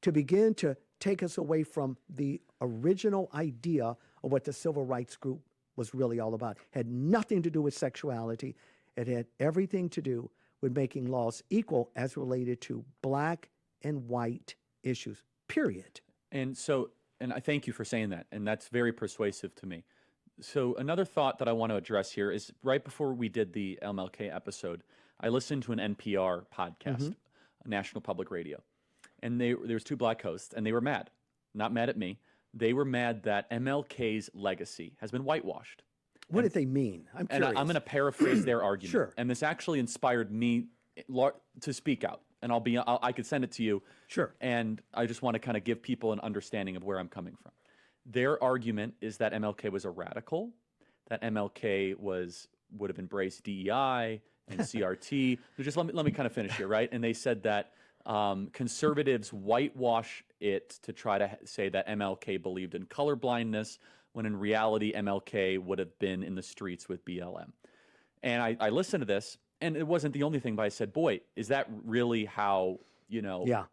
to begin to take us away from the original idea of what the civil rights group was really all about. It had nothing to do with sexuality. It had everything to do with making laws equal as related to black and white issues, period. And I thank you for saying that, and that's very persuasive to me. So another thought that I want to address here is right before we did the MLK episode, I listened to an NPR podcast, National Public Radio, and there was two black hosts, and they were mad. Not mad at me. They were mad that MLK's legacy has been whitewashed. What did they mean? I'm And curious. I'm going to paraphrase their argument. Sure. And this actually inspired me to speak out. And I could send it to you. Sure. And I just want to kind of give people an understanding of where I'm coming from. Their argument is that MLK was a radical, that MLK would have embraced DEI and CRT. So just let me kind of finish here, right? And they said that conservatives whitewash it to try to say that MLK believed in colorblindness, when in reality MLK would have been in the streets with BLM. And I listened to this, and it wasn't the only thing, but I said, boy, is that really how, Yeah.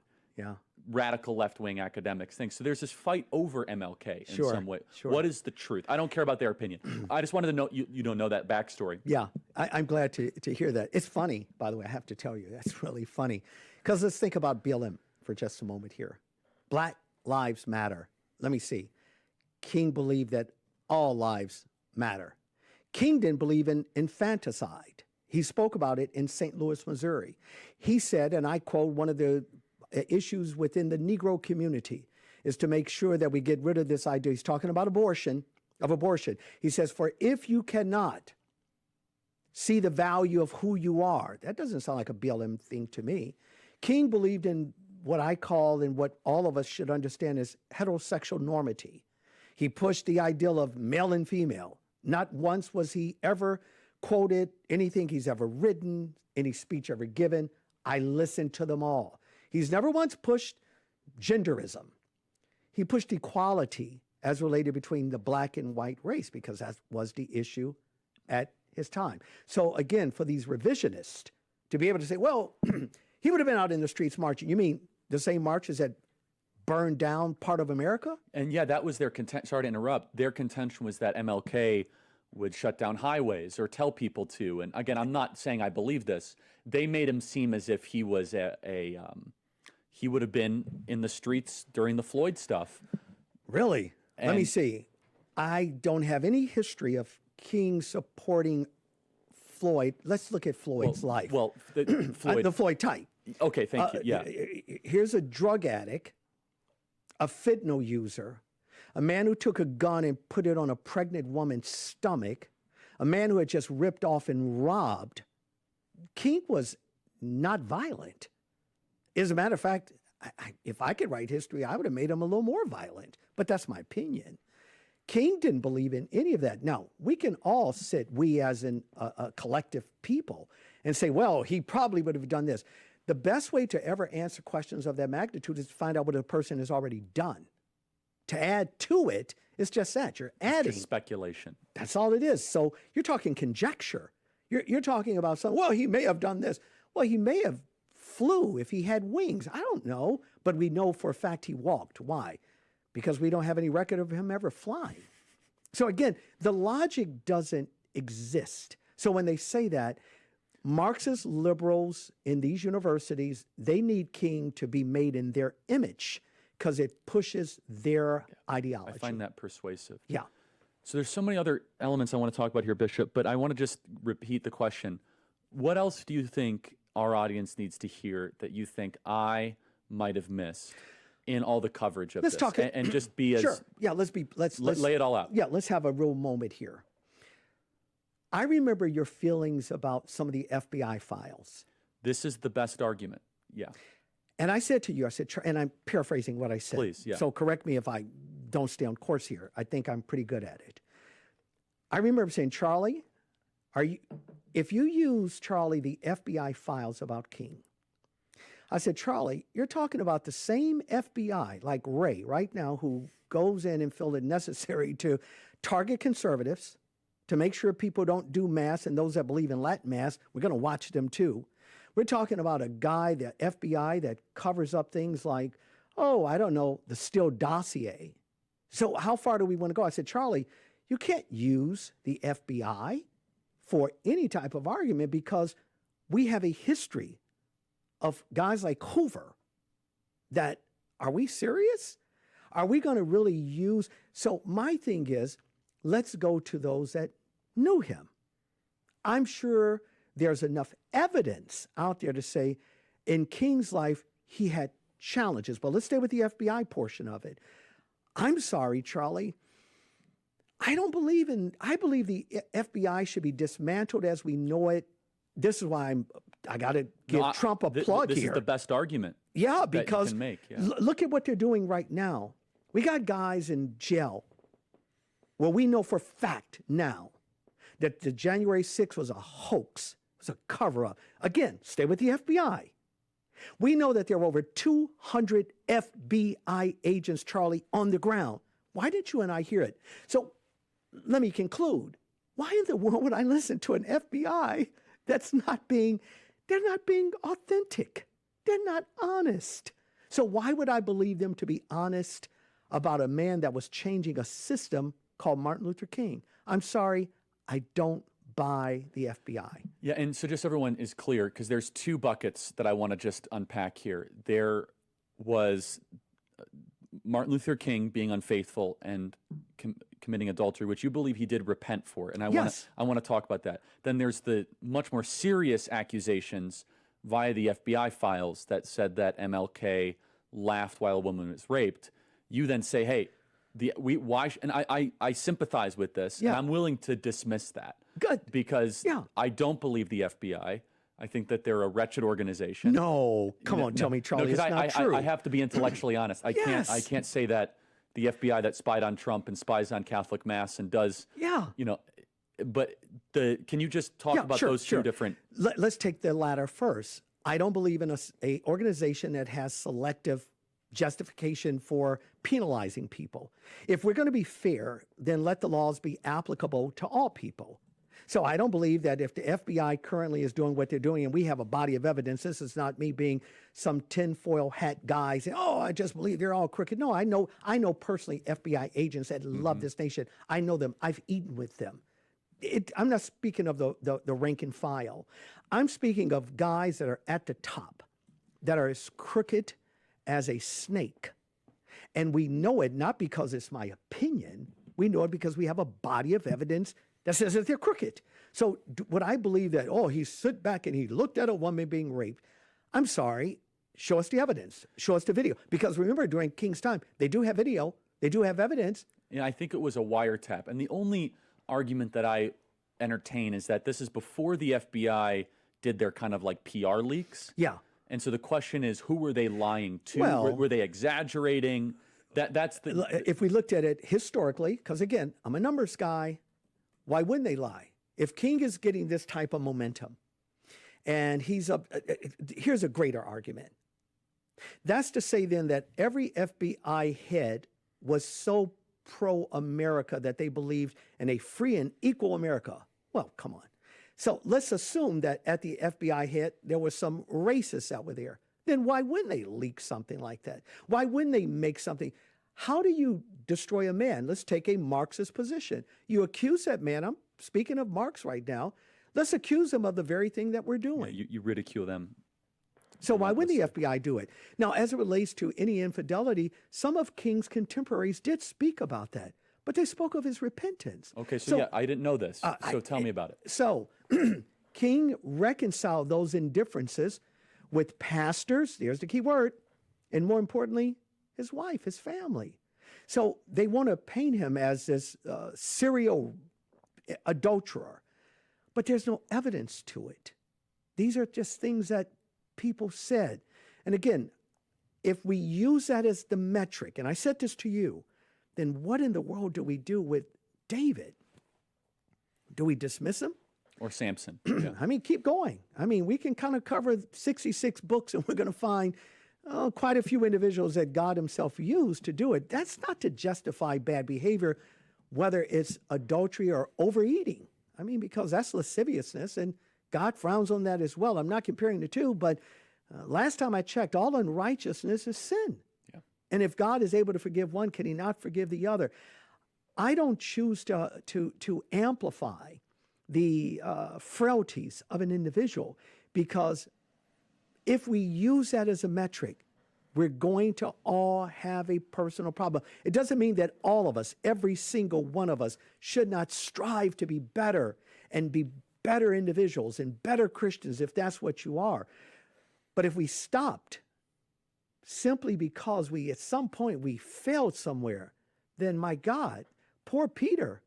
radical left-wing academics think? So there's this fight over MLK in Sure, some way. sure. What is the truth? I don't care about their opinion. I just wanted to know, you don't know that backstory. Yeah, I'm glad to hear that. It's funny, by the way, I have to tell you, that's really funny. Because let's think about BLM for just a moment here. Black Lives Matter. Let me see. King believed that all lives matter. King didn't believe in infanticide. He spoke about it in St. Louis, Missouri. He said, and I quote, one of the issues within the Negro community is to make sure that we get rid of this idea. He's talking about abortion. He says, for if you cannot see the value of who you are, that doesn't sound like a BLM thing to me. King believed in what I call, and what all of us should understand, is heterosexual normity. He pushed the ideal of male and female. Not once was he ever quoted anything he's ever written, any speech ever given. I listened to them all. He's never once pushed genderism. He pushed equality as related between the black and white race, because that was the issue at his time. So again, for these revisionists to be able to say, well, he would have been out in the streets marching. You mean the same marches that burned down part of America? And yeah, that was their contention. Sorry to interrupt. Their contention was that MLK would shut down highways or tell people to. And again, I'm not saying I believe this. They made him seem as if he was he would have been in the streets during the Floyd stuff. Really? Let me see. I don't have any history of King supporting Floyd. Let's look at Floyd's life. Well, Floyd. The Floyd type. Okay, thank you. Yeah. Here's a drug addict, a fentanyl user, a man who took a gun and put it on a pregnant woman's stomach, a man who had just ripped off and robbed. King was not violent. As a matter of fact, if I could write history, I would have made him a little more violent. But that's my opinion. King didn't believe in any of that. Now, we can all sit, we as in a collective people, and say, well, he probably would have done this. The best way to ever answer questions of that magnitude is to find out what a person has already done. To add to it is just that. You're adding. It's just speculation. That's all it is. So you're talking conjecture. You're talking about something, well, he may have done this. Well, he may have flew if he had wings. I don't know. But we know for a fact he walked. Why? Because we don't have any record of him ever flying. So again, the logic doesn't exist. So when they say that, Marxist liberals in these universities, they need King to be made in their image because it pushes their ideology. I find that persuasive. Yeah. So there's so many other elements I want to talk about here, Bishop, but I want to just repeat the question. What else do you think our audience needs to hear that you think I might have missed in all the coverage of Let's this? talk it. And just be as... Sure. Yeah, let's lay it all out. Yeah, let's have a real moment here. I remember your feelings about some of the FBI files. This is the best argument. Yeah. And I said to you, and I'm paraphrasing what I said. Please, yeah. So correct me if I don't stay on course here. I think I'm pretty good at it. I remember saying, Charlie, if you use, Charlie, the FBI files about King, I said, Charlie, you're talking about the same FBI, like Ray right now, who goes in and feels it necessary to target conservatives, to make sure people don't do mass, and those that believe in Latin mass, we're going to watch them too. We're talking about a guy, the FBI, that covers up things like, oh, I don't know, the Steele dossier. So how far do we want to go? I said, Charlie, you can't use the FBI for any type of argument because we have a history of guys like Hoover that, are we serious? Are we going to really use? So my thing is, let's go to those that knew him. I'm sure there's enough evidence out there to say in King's life, he had challenges. But let's stay with the FBI portion of it. I'm sorry, Charlie. I believe the FBI should be dismantled as we know it. This is why I got to give Trump a plug here. This is the best argument. Yeah, because that you can make. Yeah. Look at what they're doing right now. We got guys in jail. Well, we know for fact now that the January 6th was a hoax. It was a cover-up. Again, stay with the FBI. We know that there were over 200 FBI agents, Charlie, on the ground. Why didn't you and I hear it? So let me conclude. Why in the world would I listen to an FBI they're not being authentic? They're not honest. So why would I believe them to be honest about a man that was changing a system called Martin Luther King? I'm sorry, I don't buy the FBI. Yeah, and so just so everyone is clear, because there's two buckets that I want to just unpack here. There was Martin Luther King being unfaithful and committing adultery, which you believe he did repent for, and I want to talk about that. Then there's the much more serious accusations via the FBI files that said that MLK laughed while a woman was raped. You then say, hey, I sympathize with this, and I'm willing to dismiss that. Good. Because I don't believe the FBI. I think that they're a wretched organization. No, come on, tell me, Charlie, it's not true. I have to be intellectually honest. I can't say that the FBI that spied on Trump and spies on Catholic Mass and does, but can you just talk about those two different? Let's take the latter first. I don't believe in a organization that has selective justification for penalizing people. If we're going to be fair, then let the laws be applicable to all people. So I don't believe that if the FBI currently is doing what they're doing and we have a body of evidence, this is not me being some tinfoil hat guy saying, oh, I just believe they're all crooked. No, I know personally FBI agents that love this nation. I know them. I've eaten with them. I'm not speaking of the rank and file. I'm speaking of guys that are at the top, that are as crooked as a snake. And we know it not because it's my opinion. We know it because we have a body of evidence that says that they're crooked. So would I believe that, he stood back and he looked at a woman being raped? I'm sorry. Show us the evidence. Show us the video. Because remember, during King's time, they do have video. They do have evidence. Yeah, I think it was a wiretap. And the only argument that I entertain is that this is before the FBI did their kind of like PR leaks. Yeah. And so the question is, who were they lying to? Well, were they exaggerating? That's the. If we looked at it historically, because again, I'm a numbers guy, why wouldn't they lie? If King is getting this type of momentum, and he's up, here's a greater argument. That's to say then that every FBI head was so pro-America that they believed in a free and equal America. Well, come on. So let's assume that at the FBI head, there were some racists out there. Then why wouldn't they leak something like that? Why wouldn't they make something? How do you destroy a man? Let's take a Marxist position. You accuse that man. I'm speaking of Marx right now. Let's accuse him of the very thing that we're doing. Yeah, you ridicule them. So why wouldn't the FBI do it? Now, as it relates to any infidelity, some of King's contemporaries did speak about that, but they spoke of his repentance. Okay, so I didn't know this. So tell me about it. So King reconciled those indifferences with pastors, there's the key word, and more importantly, his wife, his family. So they want to paint him as this serial adulterer, but there's no evidence to it. These are just things that people said. And again, if we use that as the metric, and I said this to you, then what in the world do we do with David? Do we dismiss him? Or Samson. Yeah. I mean, keep going. I mean, we can kind of cover 66 books and we're going to find quite a few individuals that God himself used to do it. That's not to justify bad behavior, whether it's adultery or overeating. I mean, because that's lasciviousness, and God frowns on that as well. I'm not comparing the two, but last time I checked, all unrighteousness is sin. Yeah. And if God is able to forgive one, can he not forgive the other? I don't choose to amplify the frailties of an individual, because if we use that as a metric, we're going to all have a personal problem. It doesn't mean that all of us, every single one of us, should not strive to be better and be better individuals and better Christians if that's what you are. But if we stopped simply because at some point we failed somewhere, then my God, poor Peter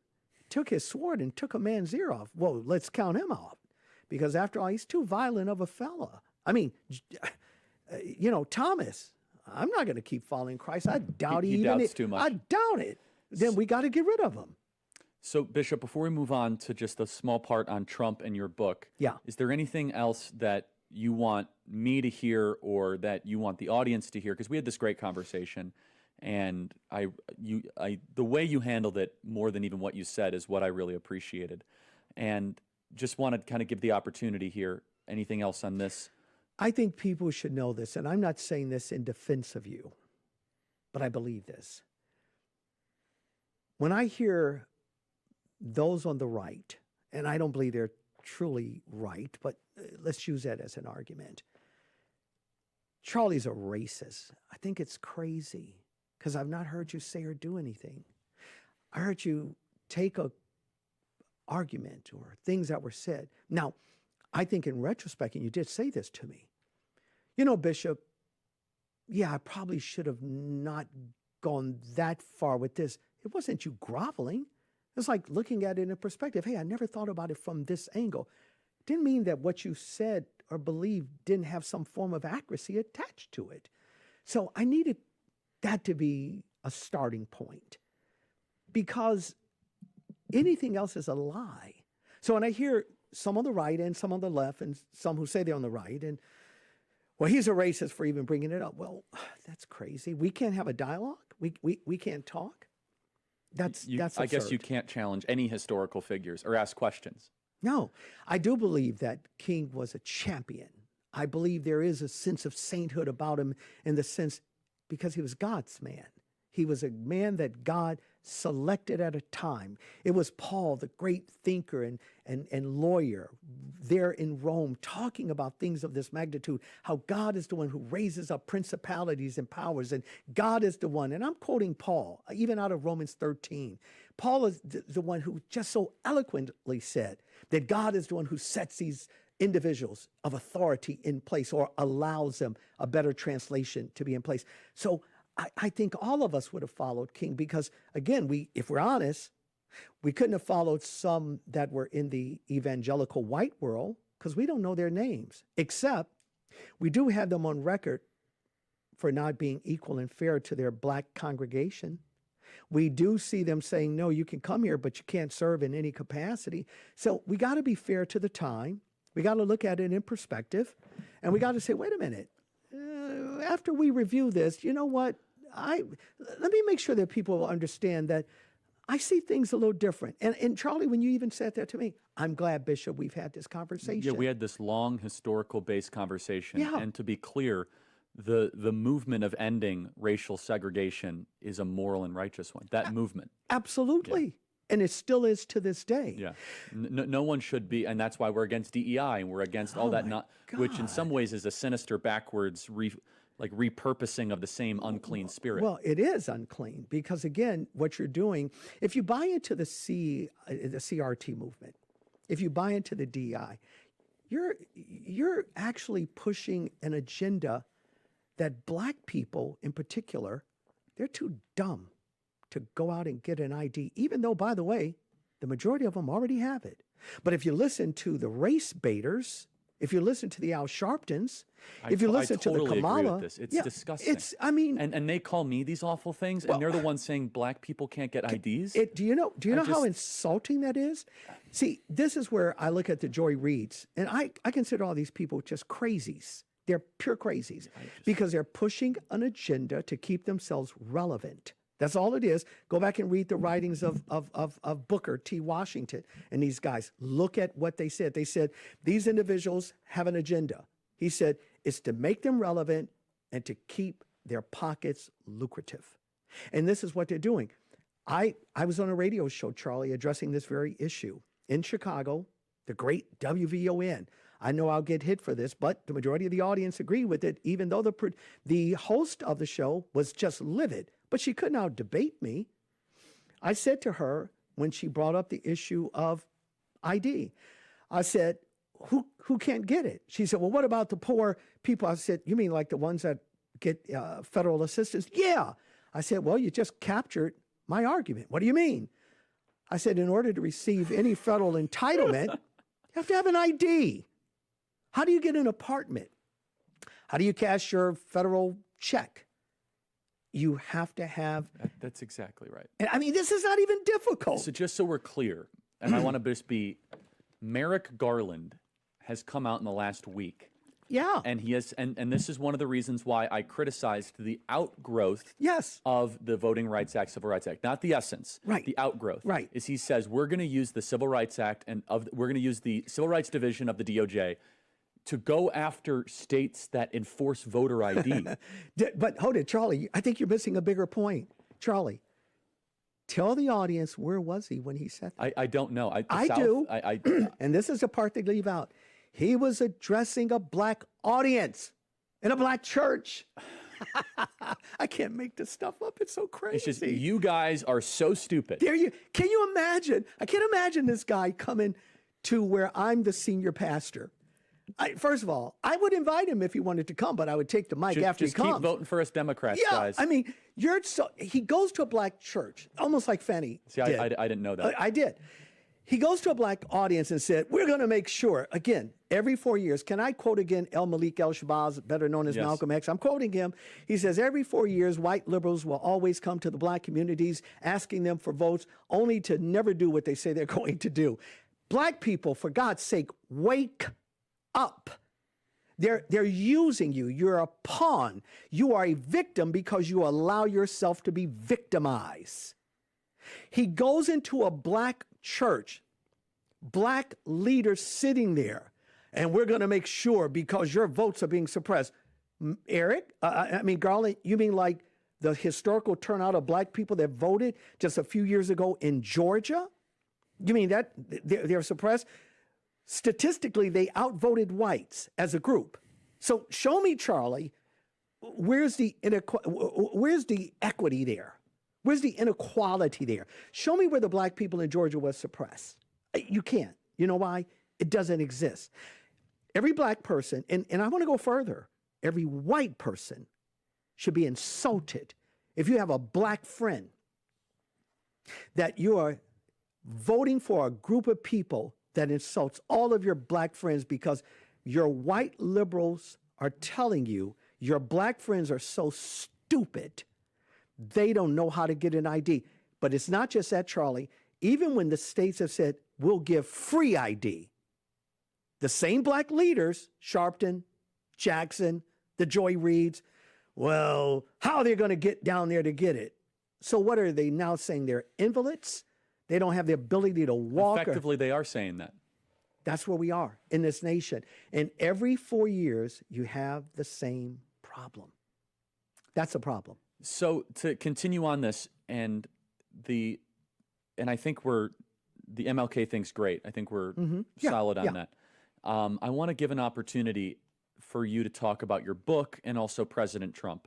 took his sword and took a man's ear off. Well, let's count him out, because after all, he's too violent of a fella. I mean, Thomas, I'm not going to keep following Christ. I doubt he doubts too much. I doubt it. Then we got to get rid of him. So, Bishop, before we move on to just a small part on Trump and your book, is there anything else that you want me to hear or that you want the audience to hear? Because we had this great conversation, and the way you handled it more than even what you said is what I really appreciated. And just want to kind of give the opportunity here. Anything else on this? I think people should know this, and I'm not saying this in defense of you, but I believe this. When I hear those on the right, and I don't believe they're truly right, but let's use that as an argument. Charlie's a racist. I think it's crazy, because I've not heard you say or do anything. I heard you take a argument or things that were said. Now, I think in retrospect, and you did say this to me, Bishop, I probably should have not gone that far with this. It wasn't you groveling. It's like looking at it in perspective. Hey, I never thought about it from this angle. Didn't mean that what you said or believed didn't have some form of accuracy attached to it. So I needed that to be a starting point, because anything else is a lie. So when I hear some on the right and some on the left and some who say they're on the right, and, well, he's a racist for even bringing it up. Well, that's crazy. We can't have a dialogue. We can't talk. That's absurd. I guess you can't challenge any historical figures or ask questions. No, I do believe that King was a champion. I believe there is a sense of sainthood about him, in the sense because he was God's man. He was a man that God selected at a time. It was Paul, the great thinker and lawyer there in Rome, talking about things of this magnitude, how God is the one who raises up principalities and powers, and God is the one. And I'm quoting Paul, even out of Romans 13. Paul is the one who just so eloquently said that God is the one who sets these individuals of authority in place, or allows them, a better translation, to be in place. So I think all of us would have followed King, because, again, if we're honest, we couldn't have followed some that were in the evangelical white world, because we don't know their names, except we do have them on record for not being equal and fair to their black congregation. We do see them saying, no, you can come here, but you can't serve in any capacity. So we got to be fair to the time. We got to look at it in perspective, and we got to say, wait a minute. After we review this, you know what? Let me make sure that people will understand that I see things a little different. And Charlie, when you even said that to me, I'm glad, Bishop, we've had this conversation. Yeah, we had this long historical-based conversation. Yeah. And to be clear, the movement of ending racial segregation is a moral and righteous one. That movement. Absolutely. Yeah. And it still is to this day. Yeah. No one should be, and that's why we're against DEI, and we're against all that, which in some ways is a sinister backwards repurposing of the same unclean spirit. Well, it is unclean, because, again, what you're doing, if you buy into the CRT movement, if you buy into the DEI, you're actually pushing an agenda that black people in particular, they're too dumb to go out and get an ID, even though, by the way, the majority of them already have it. But if you listen to the race baiters, if you listen to the Al Sharptons, if you listen to the Kamala, agree with this. It's disgusting. And they call me these awful things, and they're the ones saying black people can't get IDs. Do you know how insulting that is? See, this is where I look at the Joy Reids, and I consider all these people just crazies. They're pure crazies, because they're pushing an agenda to keep themselves relevant. That's all it is. Go back and read the writings of Booker T. Washington and these guys. Look at what they said. They said, these individuals have an agenda. He said, it's to make them relevant and to keep their pockets lucrative. And this is what they're doing. I was on a radio show, Charlie, addressing this very issue in Chicago, the great WVON. I know I'll get hit for this, but the majority of the audience agreed with it, even though the host of the show was just livid. But she couldn't out-debate me. I said to her, when she brought up the issue of ID, I said, who can't get it? She said, well, what about the poor people? I said, you mean like the ones that get federal assistance? Yeah. I said, well, you just captured my argument. What do you mean? I said, in order to receive any federal entitlement, you have to have an ID. How do you get an apartment? How do you cash your federal check? You have to have. That's exactly right. And I mean, this is not even difficult. So just so we're clear, and I want to just be, Merrick Garland has come out in the last week. Yeah. And he has, and this is one of the reasons why I criticized the outgrowth Yes. of the Voting Rights Act, Civil Rights Act, not the essence, Right. the outgrowth. Right. Is he says we're going to use the Civil Rights Act and we're going to use the Civil Rights Division of the DOJ to go after states that enforce voter ID. But hold it, Charlie, I think you're missing a bigger point. Charlie, tell the audience, where was he when he said that? I don't know. I do. And this is the part they leave out. He was addressing a black audience in a black church. I can't make this stuff up. It's so crazy. It's just, you guys are so stupid. Can you imagine? I can't imagine this guy coming to where I'm the senior pastor. First of all, I would invite him if he wanted to come, but I would take the mic after he comes. Just keep voting for us Democrats, guys. I mean, he goes to a black church, almost like Fanny did. I didn't know that. I did. He goes to a black audience and said, we're going to make sure, again, every 4 years, can I quote again El-Malik El-Shabazz, better known as Yes. Malcolm X? I'm quoting him. He says, every 4 years, white liberals will always come to the black communities asking them for votes, only to never do what they say they're going to do. Black people, for God's sake, wake up. They're using you. You're a pawn. You are a victim because you allow yourself to be victimized. He goes into a black church, black leaders sitting there, and we're going to make sure because your votes are being suppressed. Eric, Garland, you mean like the historical turnout of black people that voted just a few years ago in Georgia? You mean that they're suppressed? Statistically, they outvoted whites as a group. So show me, Charlie, where's the equity there? Where's the inequality there? Show me where the black people in Georgia was suppressed. You can't. You know why? It doesn't exist. Every black person, and I want to go further, every white person should be insulted if you have a black friend that you are voting for a group of people that insults all of your black friends because your white liberals are telling you your black friends are so stupid, they don't know how to get an ID. But it's not just that, Charlie. Even when the states have said, we'll give free ID, the same black leaders, Sharpton, Jackson, the Joy Reids, well, how are they going to get down there to get it? So what are they now saying? They're invalids? They don't have the ability to walk? Effectively, they are saying that. That's where we are in this nation. And every 4 years, you have the same problem. That's a problem. So to continue on this, and I think the MLK thing's great. I think we're solid on that. I want to give an opportunity for you to talk about your book and also President Trump.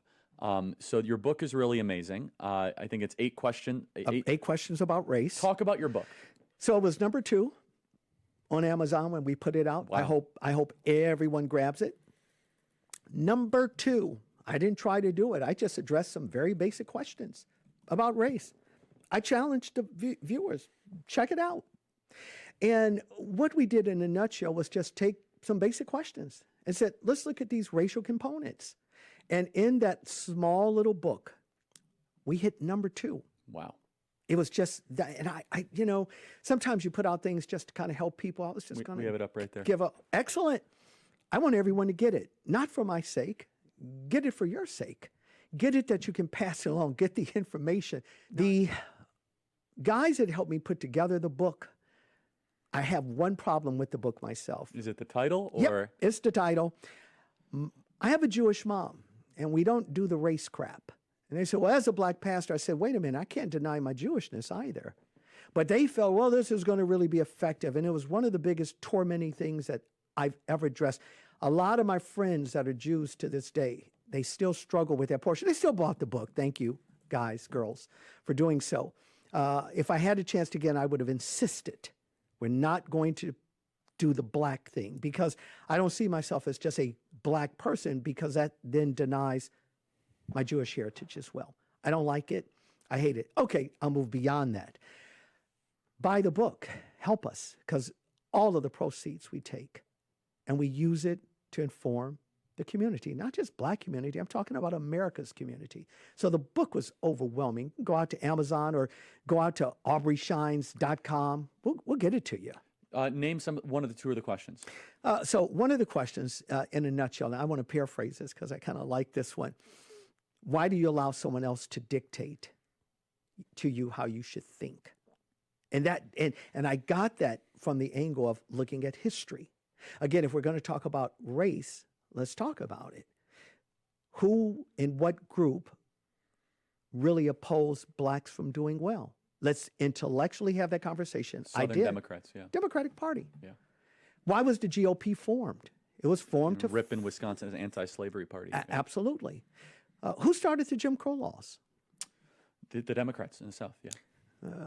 So your book is really amazing. I think it's 8 questions about race. Talk about your book. So it was number 2 on Amazon when we put it out. Wow. I hope everyone grabs it. Number 2, I didn't try to do it. I just addressed some very basic questions about race. I challenged the viewers, check it out. And what we did in a nutshell was just take some basic questions and said, let's look at these racial components. And in that small little book, we hit number 2. Wow. It was just that, and I sometimes you put out things just to kind of help people. I was just going to we have it up right there. give up. Excellent. I want everyone to get it, not for my sake. Get it for your sake. Get it that you can pass it along. Get the information. The guys that helped me put together the book, I have one problem with the book myself. Is it the title or? Yep, it's the title. I have a Jewish mom, and we don't do the race crap. And they said, well, as a black pastor, I said, wait a minute, I can't deny my Jewishness either. But they felt, well, this is going to really be effective. And it was one of the biggest tormenting things that I've ever addressed. A lot of my friends that are Jews to this day, they still struggle with that portion. They still bought the book. Thank you, guys, girls, for doing so. If I had a chance again, I would have insisted. We're not going to do the black thing, because I don't see myself as just a black person, because that then denies my Jewish heritage as well. I don't like it. I hate it. Okay, I'll move beyond that. Buy the book. Help us, because all of the proceeds we take and we use it to inform the community, not just black community. I'm talking about America's community. So the book was overwhelming. Go out to Amazon or go out to aubreyshines.com. We'll get it to you. Name one of the two of the questions. So one of the questions, in a nutshell, and I want to paraphrase this because I kind of like this one. Why do you allow someone else to dictate to you how you should think? And I got that from the angle of looking at history. Again, if we're going to talk about race, let's talk about it. Who in what group really opposed blacks from doing well? Let's intellectually have that conversation. Southern Democrats, yeah. Democratic Party. Yeah. Why was the GOP formed? It was formed to Ripon, Wisconsin, is an anti-slavery party. Absolutely. Who started the Jim Crow laws? The Democrats in the South, yeah.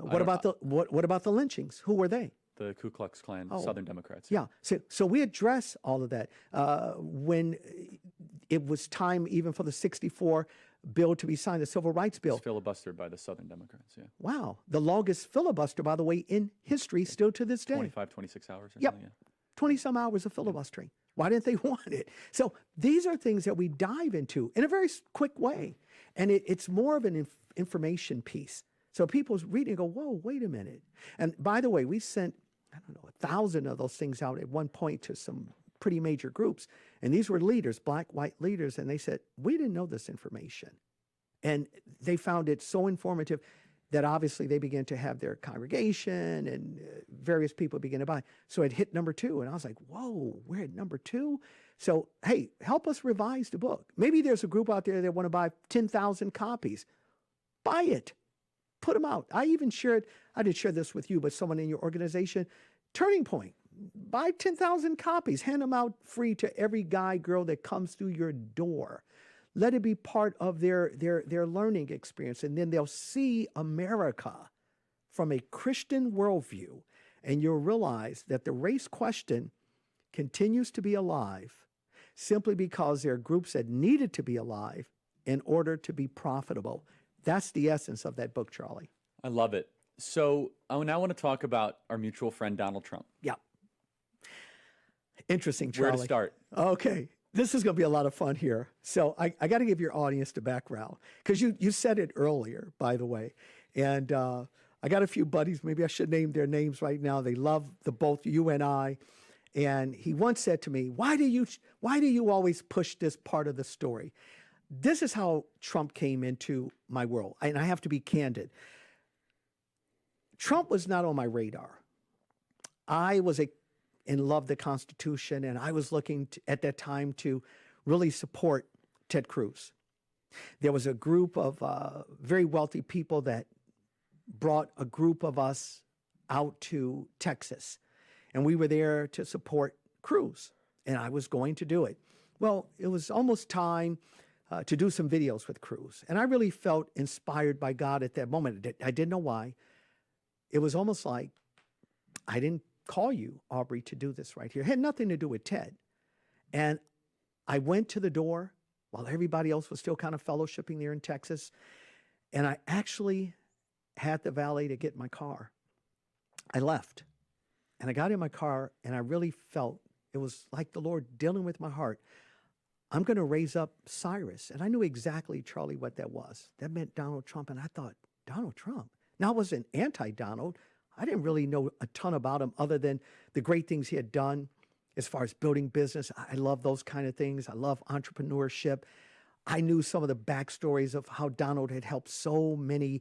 What about the lynchings? Who were they? The Ku Klux Klan, Southern Democrats. Yeah. So we address all of that. When it was time even for the 64 bill to be signed, the Civil Rights Bill. It's filibustered by the Southern Democrats, yeah. Wow. The longest filibuster, by the way, in history, still to this day. 26 hours or Yep. something, yeah. 20-some hours of filibustering. Why didn't they want it? So these are things that we dive into in a very quick way. And it's more of an information piece. So people's reading go, whoa, wait a minute. And by the way, we sent, 1,000 of those things out at one point to some pretty major groups. And these were leaders, black, white leaders. And they said, we didn't know this information. And they found it so informative that obviously they began to have their congregation and various people began to buy. So it hit number 2. And I was like, whoa, we're at number 2? So, hey, help us revise the book. Maybe there's a group out there that want to buy 10,000 copies. Buy it. Put them out. I didn't share this with you, but someone in your organization, Turning Point, buy 10,000 copies, hand them out free to every guy, girl that comes through your door. Let it be part of their learning experience, and then they'll see America from a Christian worldview, and you'll realize that the race question continues to be alive simply because there are groups that needed to be alive in order to be profitable. That's the essence of that book, Charlie. I love it. So I now want to talk about our mutual friend, Donald Trump. Yeah. Interesting, Charlie. Where to start? Okay. This is going to be a lot of fun here. So I got to give your audience the background, because you said it earlier, by the way. And I got a few buddies, maybe I should name their names right now. They love both you and I. And he once said to me, why do you always push this part of the story? This is how Trump came into my world. And I have to be candid. Trump was not on my radar. I was and loved the Constitution, and I was looking at that time to really support Ted Cruz. There was a group of very wealthy people that brought a group of us out to Texas, and we were there to support Cruz, and I was going to do it. Well, it was almost time to do some videos with Cruz, and I really felt inspired by God at that moment. I didn't know why. It was almost like I didn't call you, Aubrey, to do this right here. It had nothing to do with Ted. And I went to the door while everybody else was still kind of fellowshipping there in Texas. And I actually had the valet to get my car. I left. And I got in my car, and I really felt it was like the Lord dealing with my heart. I'm going to raise up Cyrus. And I knew exactly, Charlie, what that was. That meant Donald Trump. And I thought, Donald Trump? Now, I wasn't anti-Donald. I didn't really know a ton about him other than the great things he had done as far as building business. I love those kind of things. I love entrepreneurship. I knew some of the backstories of how Donald had helped so many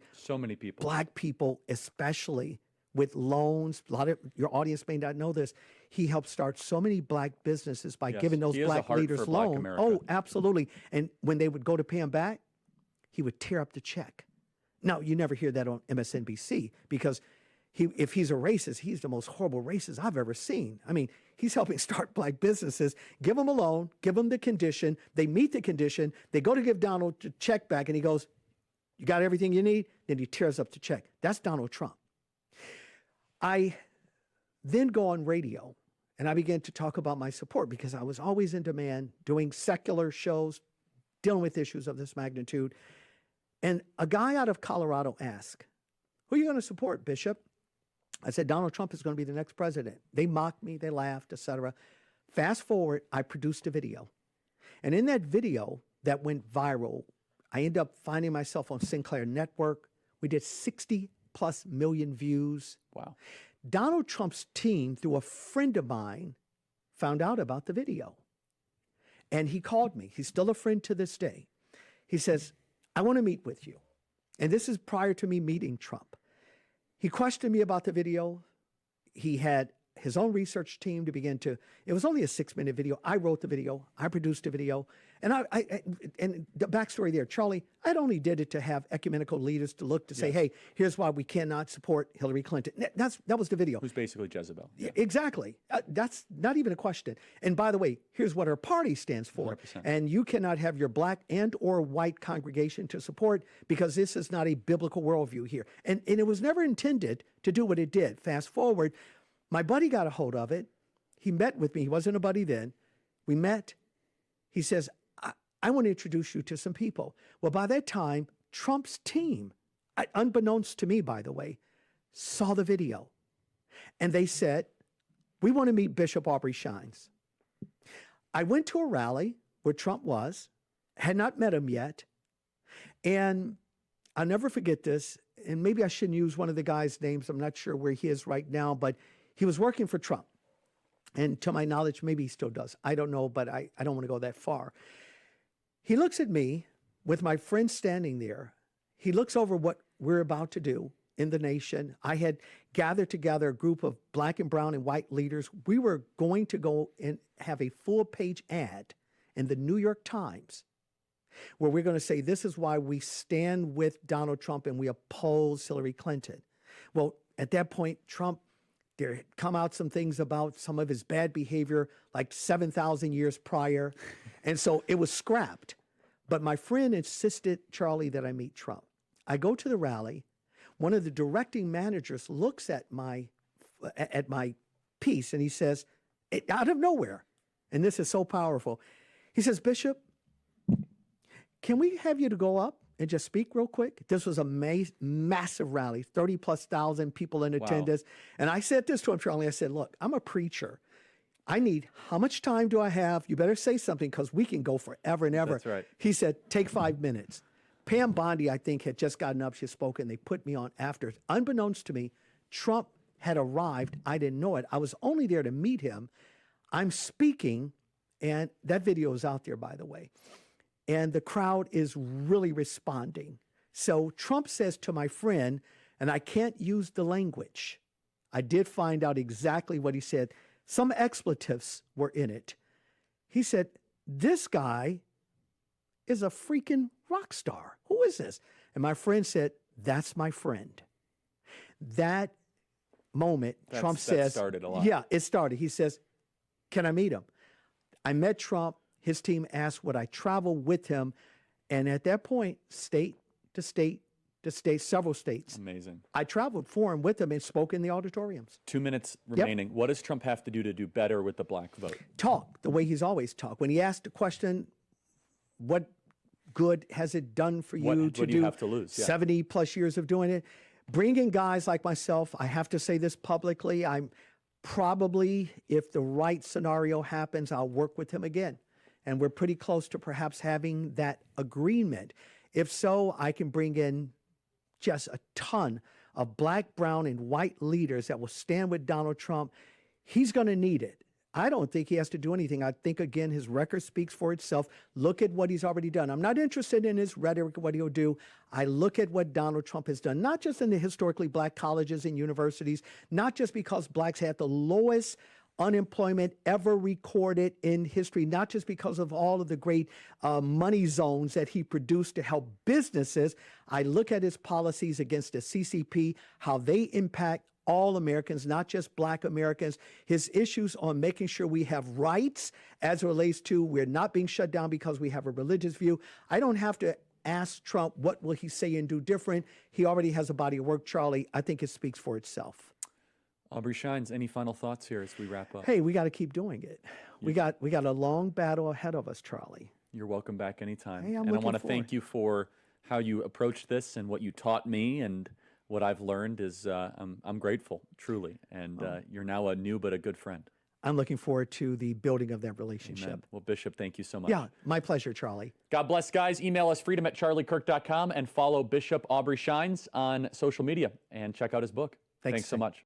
people, black people, especially with loans. A lot of your audience may not know this. He helped start so many black businesses by giving those black leaders loans. Oh, absolutely. And when they would go to pay him back, he would tear up the check. Now, you never hear that on MSNBC, because if he's a racist, he's the most horrible racist I've ever seen. I mean, he's helping start black businesses, give them a loan, give them the condition. They meet the condition. They go to give Donald the check back, and he goes, you got everything you need? Then he tears up the check. That's Donald Trump. I then go on radio, And I began to talk about my support because I was always in demand, doing secular shows, dealing with issues of this magnitude. And a guy out of Colorado asked, "Who are you going to support, Bishop?" I said, "Donald Trump is going to be the next president." They mocked me, they laughed, etc. Fast forward, I produced a video. And in that video that went viral, I ended up finding myself on Sinclair Network. We did 60 plus million views. Wow. Donald Trump's team, through a friend of mine, found out about the video. And he called me. He's still a friend to this day. He says, "I want to meet with you." And this is prior to me meeting Trump. He questioned me about the video. He had his own research team to begin to, it was only a 6-minute video. I wrote the video. I produced the video. And and the backstory there, Charlie, I'd only did it to have ecumenical leaders to look to say, hey, here's why we cannot support Hillary Clinton. That was the video. Who's basically Jezebel. Yeah. Exactly. That's not even a question. And by the way, here's what her party stands for. 100%. And you cannot have your black and or white congregation to support because this is not a biblical worldview here. And it was never intended to do what it did. Fast forward, my buddy got a hold of it. He met with me. He wasn't a buddy then. We met. He says, I want to introduce you to some people. Well, by that time, Trump's team, unbeknownst to me, by the way, saw the video. And they said, "We want to meet Bishop Aubrey Shines." I went to a rally where Trump was, had not met him yet. And I'll never forget this. And maybe I shouldn't use one of the guys' names. I'm not sure where he is right now, but he was working for Trump. And to my knowledge, maybe he still does. I don't know, but I don't want to go that far. He looks at me with my friend standing there. He looks over what we're about to do in the nation. I had gathered together a group of black and brown and white leaders. We were going to go and have a full-page ad in the New York Times where we're going to say, this is why we stand with Donald Trump and we oppose Hillary Clinton. Well, at that point, Trump, there had come out some things about some of his bad behavior like 7,000 years prior. And so it was scrapped. But my friend insisted, Charlie, that I meet Trump. I go to the rally. One of the directing managers looks at my piece and he says, out of nowhere, and this is so powerful, he says, "Bishop, can we have you to go up and just speak real quick?" This was a massive rally, 30,000+ people in attendance. And I said this to him, Charlie. I said, "Look, I'm a preacher. I need, how much time do I have? You better say something because we can go forever and ever." That's right. He said, "Take 5 minutes." Pam Bondi, I think, had just gotten up. She spoke and they put me on after. Unbeknownst to me, Trump had arrived. I didn't know it. I was only there to meet him. I'm speaking, and that video is out there, by the way. And the crowd is really responding. So Trump says to my friend, and I can't use the language. I did find out exactly what he said. Some expletives were in it. He said, "This guy is a freaking rock star. Who is this?" And my friend said, "That's my friend." That moment, Trump says, started a lot. Yeah, it started. He says, "Can I meet him?" I met Trump. His team asked would I travel with him. And at that point, state to state to state, several states. Amazing. I traveled for him with him and spoke in the auditoriums. 2 minutes remaining. What does Trump have to do better with the black vote? Talk the way he's always talked. When he asked the question, what good has it done for you What to do you have to lose? Yeah. 70+ years of doing it? Bring in guys like myself. I have to say this publicly. I'm probably, if the right scenario happens, I'll work with him again. And we're pretty close to perhaps having that agreement. If so, I can bring in just a ton of black, brown, and white leaders that will stand with Donald Trump. He's going to need it. I don't think he has to do anything. I think, again, his record speaks for itself. Look at what he's already done. I'm not interested in his rhetoric, what he'll do. I look at what Donald Trump has done, not just in the historically black colleges and universities, not just because blacks had the lowest unemployment ever recorded in history, not just because of all of the great money zones that he produced to help businesses. I look at his policies against the CCP, how they impact all Americans, not just black Americans, his issues on making sure we have rights as it relates to we're not being shut down because we have a religious view. I don't have to ask Trump what will he say and do different. He already has a body of work, Charlie. I think it speaks for itself. Aubrey Shines, any final thoughts here as we wrap up? Hey, we got to keep doing it. We got a long battle ahead of us, Charlie. You're welcome back anytime. Hey, I'm and I looking want to forward. thank you for how you approached this and what you taught me, and what I've learned is I'm grateful, truly. And you're now a new but a good friend. I'm looking forward to the building of that relationship. Amen. Well, Bishop, thank you so much. Yeah, my pleasure, Charlie. God bless, guys. Email us freedom@charliekirk.com and follow Bishop Aubrey Shines on social media and check out his book. Thanks so much.